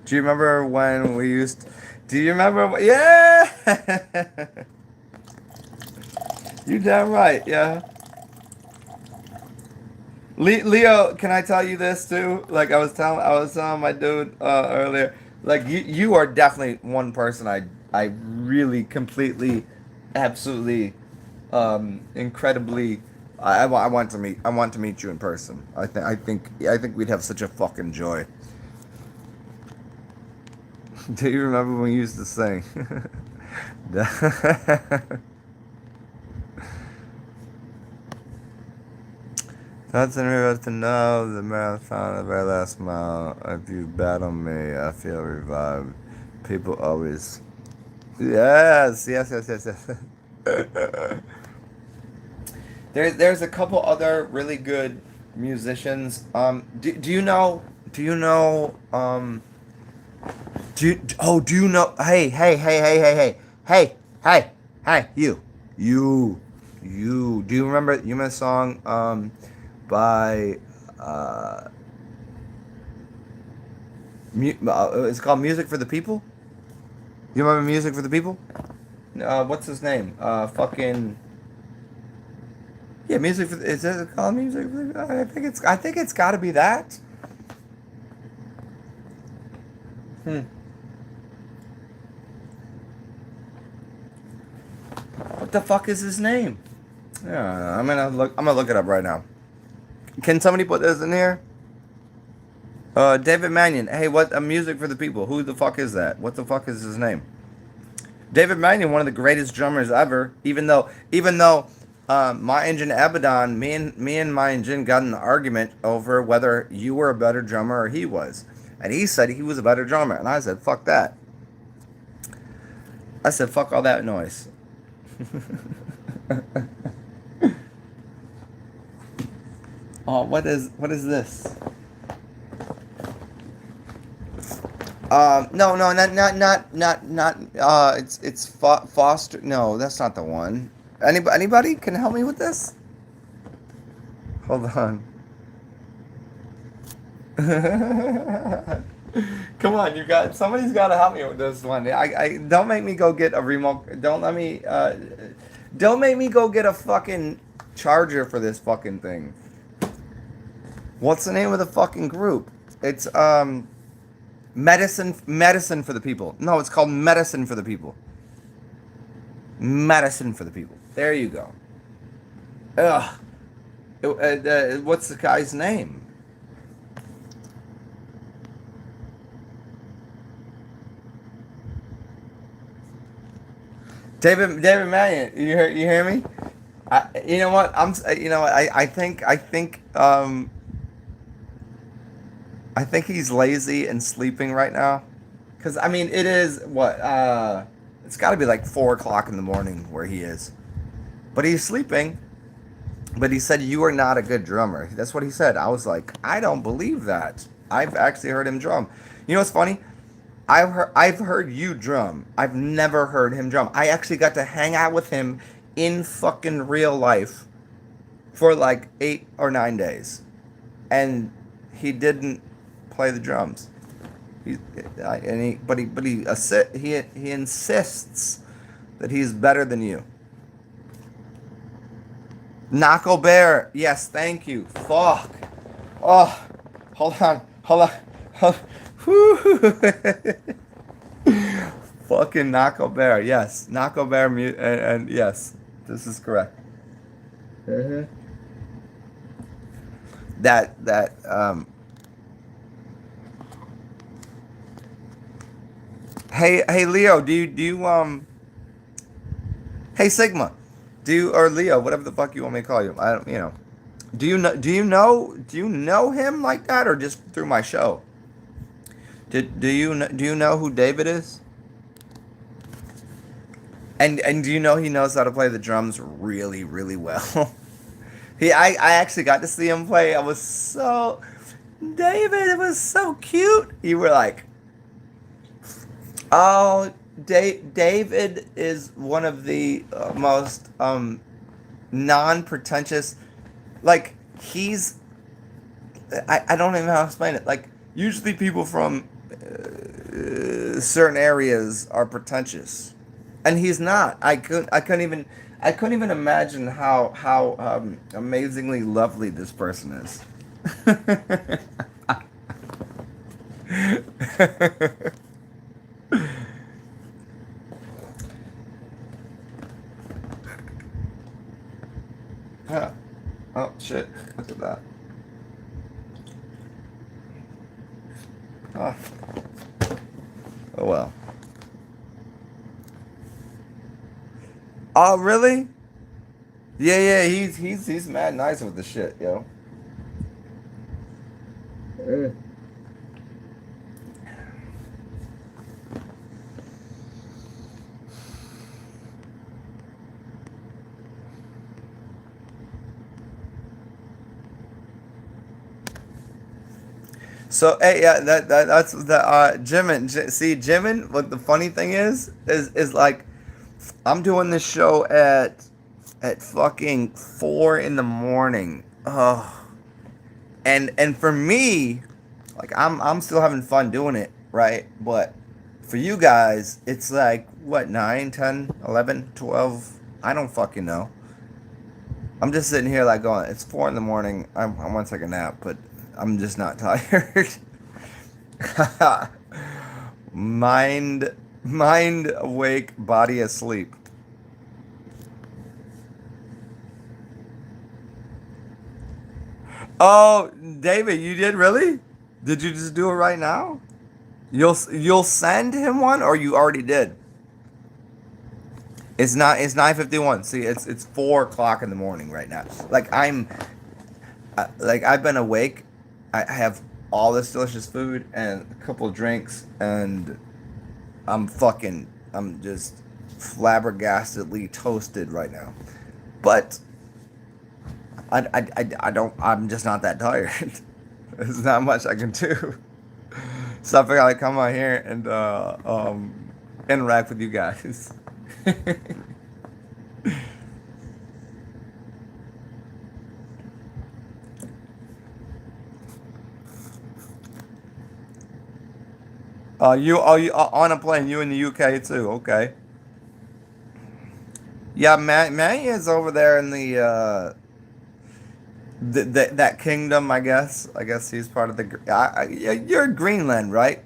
Do you remember when we used? Do you remember? Yeah. You damn right, yeah. Leo, can I tell you this too? Like I was telling my dude earlier. Like you are definitely one person I really completely, absolutely, incredibly. I want to meet you in person. I think we'd have such a fucking joy. Do you remember when we used to sing? That's in regards to know the marathon, the very last mile. If you bet on me, I feel revived. People always. Yes. There's a couple other really good musicians. Do you know? Do you know? Do you know? Hey, you. Do you remember the song by it's called Music for the People? You remember Music for the People? What's his name? Fucking yeah, Music for. Is it called Music for the? I think it's got to be that. Hmm. What the fuck is his name? Yeah, I'm gonna look it up right now. Can somebody put this in here? David Mannion. Hey, what Music for the People? Who the fuck is that? What the fuck is his name? David Mannion, one of the greatest drummers ever. Even though, my engine Abaddon, me and my engine got in an argument over whether you were a better drummer or he was, and he said he was a better drummer, and I said fuck that. I said fuck all that noise. Oh, what is this? No, not. It's Foster. No, that's not the one. Anybody can help me with this? Hold on. Come on, somebody's got to help me with this one. I don't make me go get a remote. Don't make me go get a fucking charger for this fucking thing. What's the name of the fucking group? It's medicine for the people. No, it's called Medicine for the People. Medicine for the people. There you go. Ugh. What's the guy's name? David Mannion. You hear me? You know what? You know what? I think he's lazy and sleeping right now. Cause I mean, it is what it's got to be like 4 o'clock in the morning where he is, but he's sleeping. But he said you are not a good drummer. That's what he said. I was like, I don't believe that. I've actually heard him drum. You know what's funny? I've heard you drum. I've never heard him drum. I actually got to hang out with him in fucking real life for like 8 or 9 days, and he didn't play the drums. He and he but he insists that he's better than you. Knuckle Bear, yes, thank you. Fuck. Oh, hold on. Whew. Fucking Knuckle Bear, yes, Knuckle Bear, and yes, this is correct. Mm-hmm. That. Hey Leo, do you. Hey Sigma, or Leo, whatever the fuck you want me to call you. I don't, Do you know him like that, or just through my show? Do you know who David is? And do you know he knows how to play the drums really really well? I actually got to see him play. I was so David, it was so cute. You were like, oh, David is one of the most non-pretentious. Like he's, I don't even know how to explain it. Like usually people from certain areas are pretentious, and he's not. I couldn't even imagine how amazingly lovely this person is. Huh. Oh shit! Look at that. Oh, oh well. Oh really? Yeah, yeah. He's mad nice with the shit, yo. Mm. So hey, yeah, that's the Jimin. See, Jimin. What the funny thing is like, I'm doing this show at fucking 4 in the morning. Oh, and for me, like I'm still having fun doing it, right? But for you guys, it's like what 9, 10, 11, 12. I don't fucking know. I'm just sitting here like going, it's 4 in the morning. I want to take a nap, but I'm just not tired. mind mind awake, body asleep. Oh, David, you did really? Did you just do it right now? You'll send him one, or you already did? It's 9:51. See, it's 4 o'clock in the morning right now. Like I've been awake. I have all this delicious food and a couple of drinks, and I'm just flabbergastedly toasted right now. But I don't. I'm just not that tired. There's not much I can do. So I figured I'd come out here and interact with you guys. you on a plane? You in the UK too? Okay. Yeah, Manny is over there in that kingdom. I guess he's part of the. Yeah, you're in Greenland, right?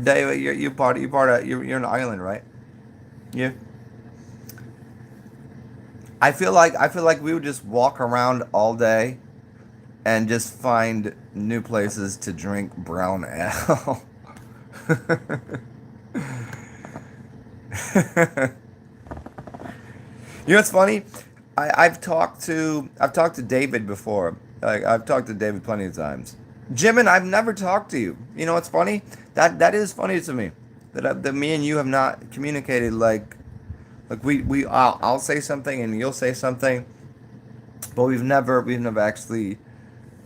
David, you're part of you're an island, right? Yeah. I feel like we would just walk around all day and just find new places to drink brown ale. You know what's funny? I've talked to David before. Like I've talked to David plenty of times. Jimin, I've never talked to you. You know what's funny? That is funny to me. That me and you have not communicated like I'll say something and you'll say something, but we've never actually,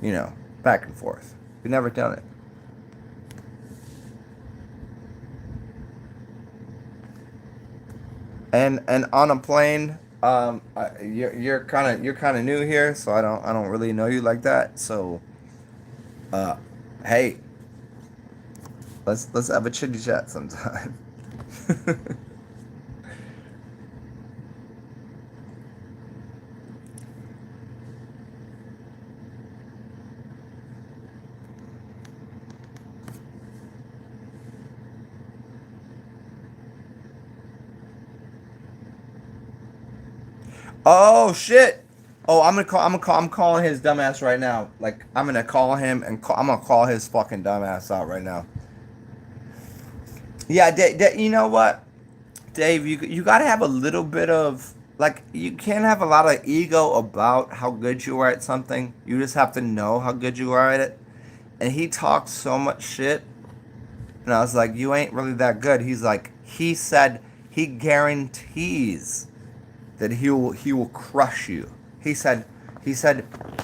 you know, back and forth. We've never done it. And on a plane, you're kind of new here, so I don't really know you like that. So, uh, hey, let's have a chitty chat sometime. Oh shit! Oh, I'm calling his dumbass right now. Like I'm gonna call him and I'm gonna call his fucking dumbass out right now. Yeah, you know what? Dave, you got to have a little bit of like you can't have a lot of ego about how good you are at something. You just have to know how good you are at it. And he talked so much shit, and I was like, "You ain't really that good." He's like, he said he guarantees that he will crush you. He said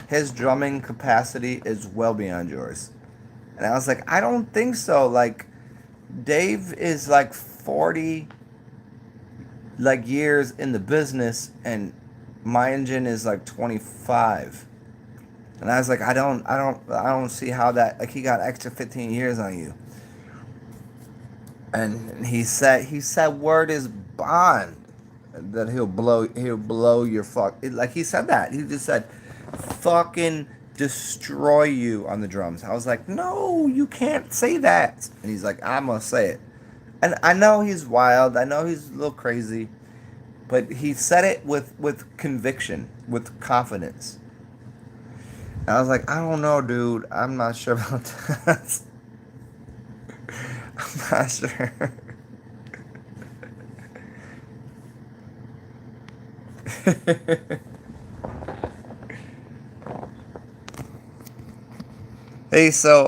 his drumming capacity is well beyond yours. And I was like, "I don't think so." Like Dave is like 40 like years in the business and my engine is like 25, and I was like I don't see how that, like, he got extra 15 years on you. And he said word is bond that he'll blow your like he said that he just said fucking destroy you on the drums. I was like, no, you can't say that. And he's like, I'm gonna say it. And I know he's wild, I know he's a little crazy, but he said it with conviction, with confidence. And I was like, I don't know, dude. I'm not sure about that. I'm not sure. Hey, so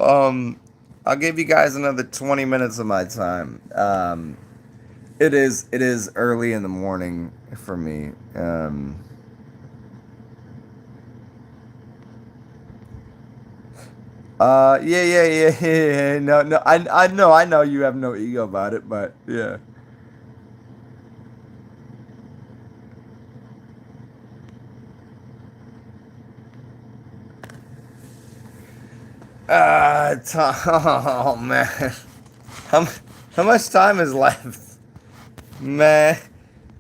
I'll give you guys another 20 minutes of my time. It is early in the morning for me. Yeah. No, no, I know you have no ego about it, but yeah. Oh man, how how much time is left, man?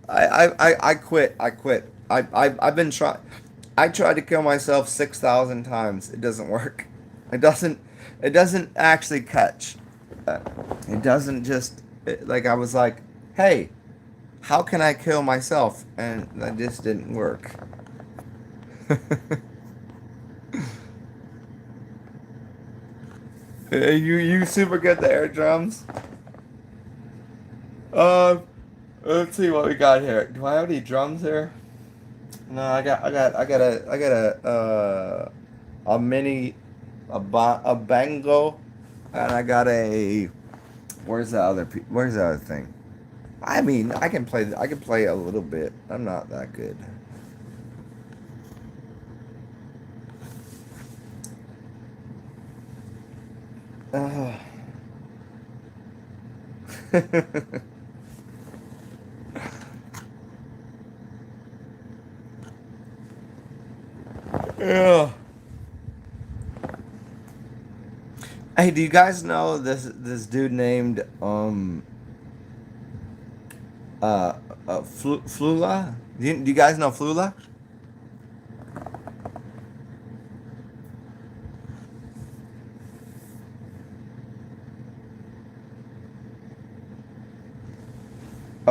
I quit. I quit. I've been trying. I tried to kill myself 6,000 times. It doesn't work. It doesn't. It doesn't actually catch. Uh, it doesn't just like I was like, hey, how can I kill myself? And that just didn't work. You super good at the air drums. Uh, let's see what we got here. Do I have any drums here? No, I got a mini, a bango, and I got a. Where's the other thing? I mean, I can play a little bit. I'm not that good. Uh, yeah. Hey, do you guys know this dude named uh, Flula? Do you guys know Flula?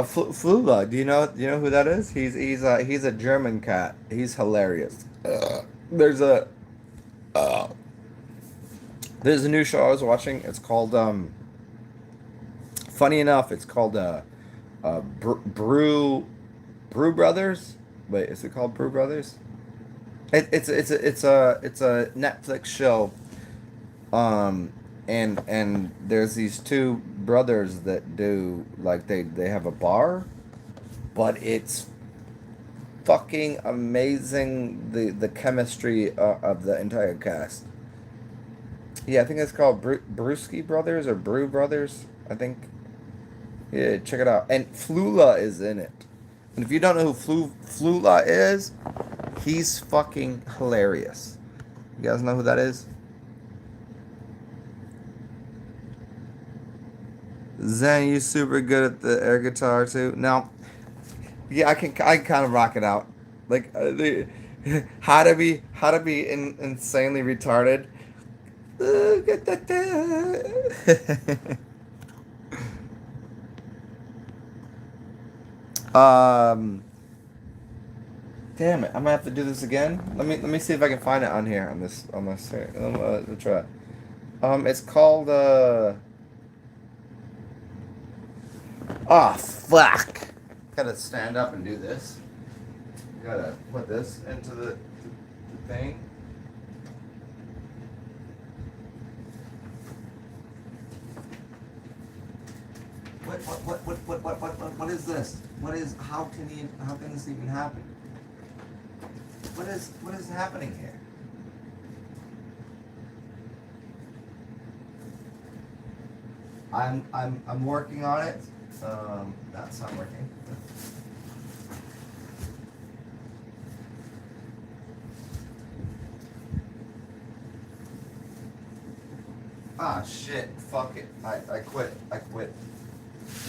Flula. Do you know who that is? He's a German cat. He's hilarious. There's a there's a new show I was watching. It's called funny enough, it's called Brew Brothers. Wait, is it called Brew Brothers? It's a Netflix show. Um, and there's these two brothers that do like they have a bar, but it's fucking amazing the chemistry of the entire cast. Yeah, I think it's called Brewski Brothers or Brew Brothers. I think. Yeah, check it out. And Flula is in it. And if you don't know who Flula is, he's fucking hilarious. You guys know who that is? Zen, you super good at the air guitar too. Now, yeah, I can kind of rock it out. Like how to be insanely retarded. um, damn it! I'm gonna have to do this again. Let me see if I can find it on here on this here. Let's try. It's called oh fuck! Gotta stand up and do this. Gotta put this into the thing. What is this? How can this even happen? What is happening here? I'm working on it. That's not working. Ah shit, fuck it. I quit. I quit.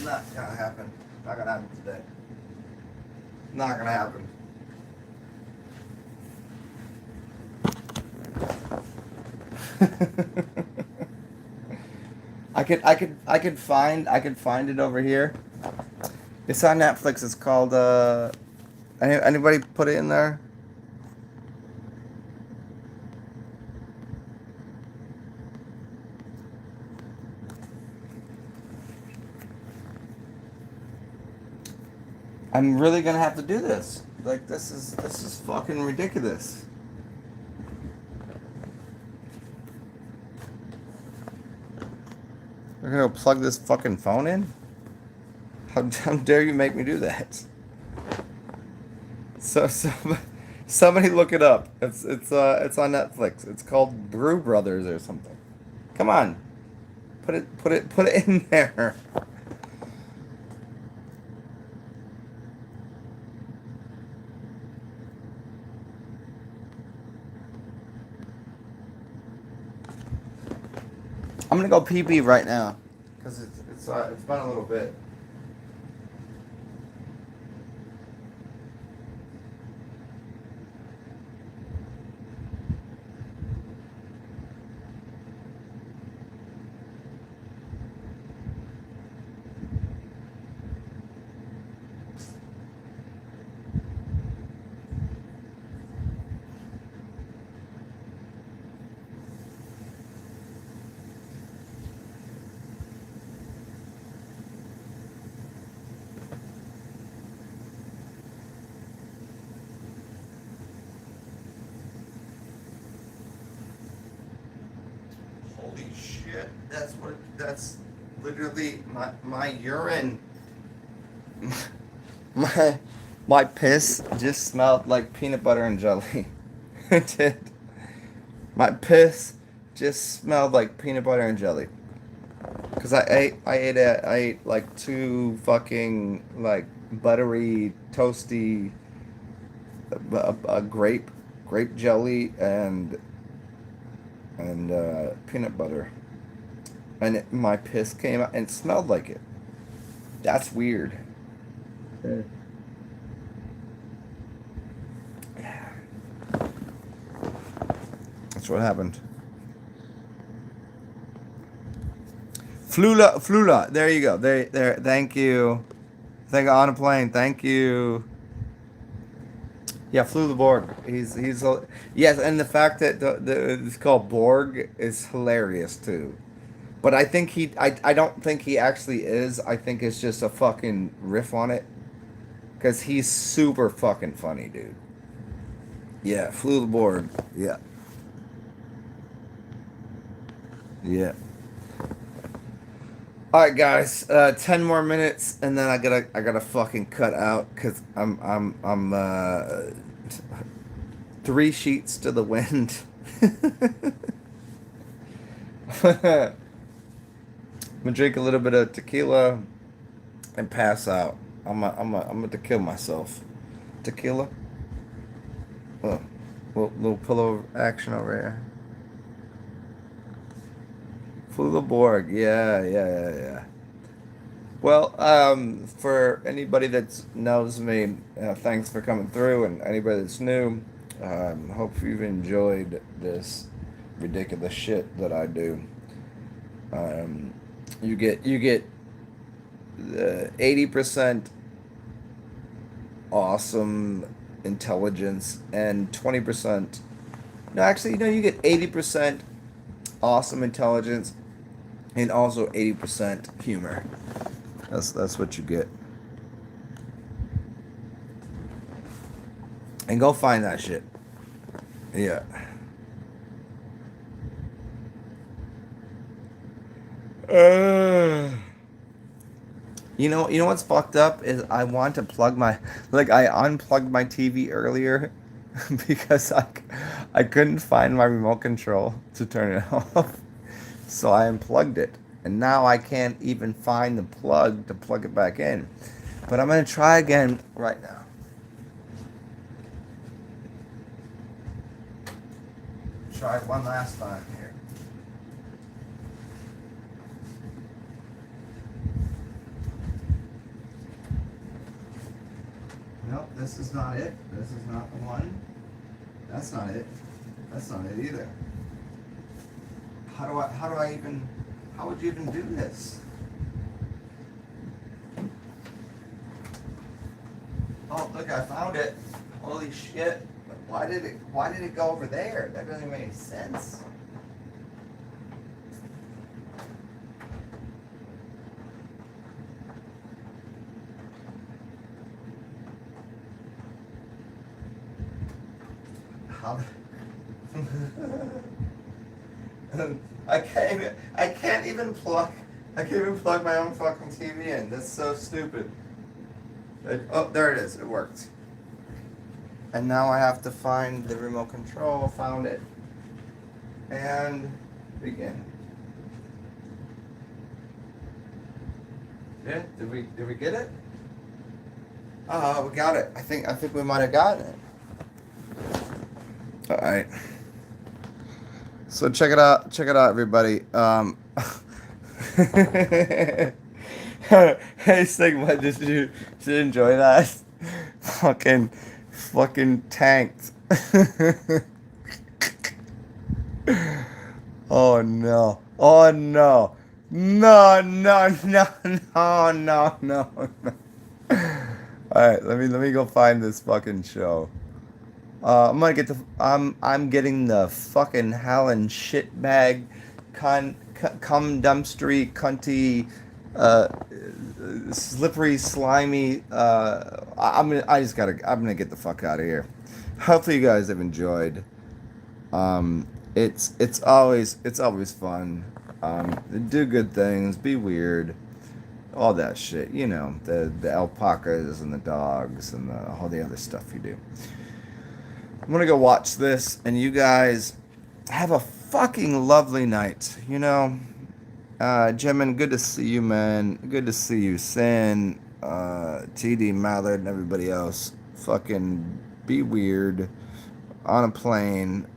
Not gonna happen. Not gonna happen today. Not gonna happen. I could find it over here. It's on Netflix. It's called anybody put it in there? I'm really gonna have to do this. Like this is fucking ridiculous. We're gonna plug this fucking phone in? How dare you make me do that? So somebody look it up. It's on Netflix. It's called Brew Brothers or something. Come on, put it in there. I'm gonna go pee pee right now, cause it's been a little bit. Holy shit! That's literally my urine. My my piss just smelled like peanut butter and jelly. It did. My piss just smelled like peanut butter and jelly. Cause I ate like two fucking like buttery toasty grape jelly and peanut butter, and my piss came out and it smelled like it. That's weird. Yeah. That's what happened. Flula. There you go. There. Thank you. Think on a plane. Thank you. Yeah, flew the Borg. Yes, and the fact that it's called Borg is hilarious too. But I think I don't think he actually is. I think it's just a fucking riff on it. Because he's super fucking funny, dude. Yeah, flew the Borg. Yeah. Yeah. All right, guys. 10 more minutes, and then I gotta fucking cut out because I'm three sheets to the wind. I'm gonna drink a little bit of tequila and pass out. I'm gonna kill myself. Tequila. Oh, little pillow action over here. Flew Borg. Yeah, yeah, yeah, yeah. Well, for anybody that knows me, thanks for coming through, and anybody that's new, hope you've enjoyed this ridiculous shit that I do. Um, you get 80% awesome intelligence and 20%. No, actually, no, you get 80% awesome intelligence and also 80% humor. That's what you get. And go find that shit. Yeah. Uh, you know what's fucked up is I want to plug my I unplugged my TV earlier because I couldn't find my remote control to turn it off. So I unplugged it. And now I can't even find the plug to plug it back in. But I'm going to try again right now. Try it one last time here. Nope, this is not it. This is not the one. That's not it. That's not it either. How would you even do this? Oh, look, I found it. Holy shit. Why did it go over there? That doesn't make any sense. How I can't even plug my own fucking TV in. That's so stupid. Oh, there it is. It worked. And now I have to find the remote control. Found it. And begin. Yeah, did we get it? We got it. I think we might have gotten it. All right. So check it out, everybody. Hey Sigma, did you enjoy that? Fucking tanked. Oh no! Oh no! No! No! No! No! No! No! No! All right, let me go find this fucking show. I'm getting the fucking howling shitbag, cum dumpstery, cunty, uh, slippery, slimy. I'm gonna get the fuck out of here. Hopefully you guys have enjoyed. It's always fun. Do good things, be weird, all that shit. You know, the alpacas and the dogs and all the other stuff you do. I'm gonna go watch this, and you guys have a fucking lovely night. You know, Jimin, good to see you, man. Good to see you, Sin, TD Mallard, and everybody else. Fucking be weird on a plane.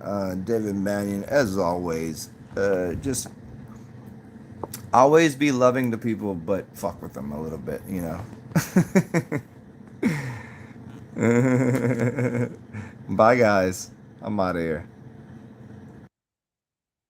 David Mannion, as always. Just always be loving to people, but fuck with them a little bit. You know. Bye, guys. I'm out of here.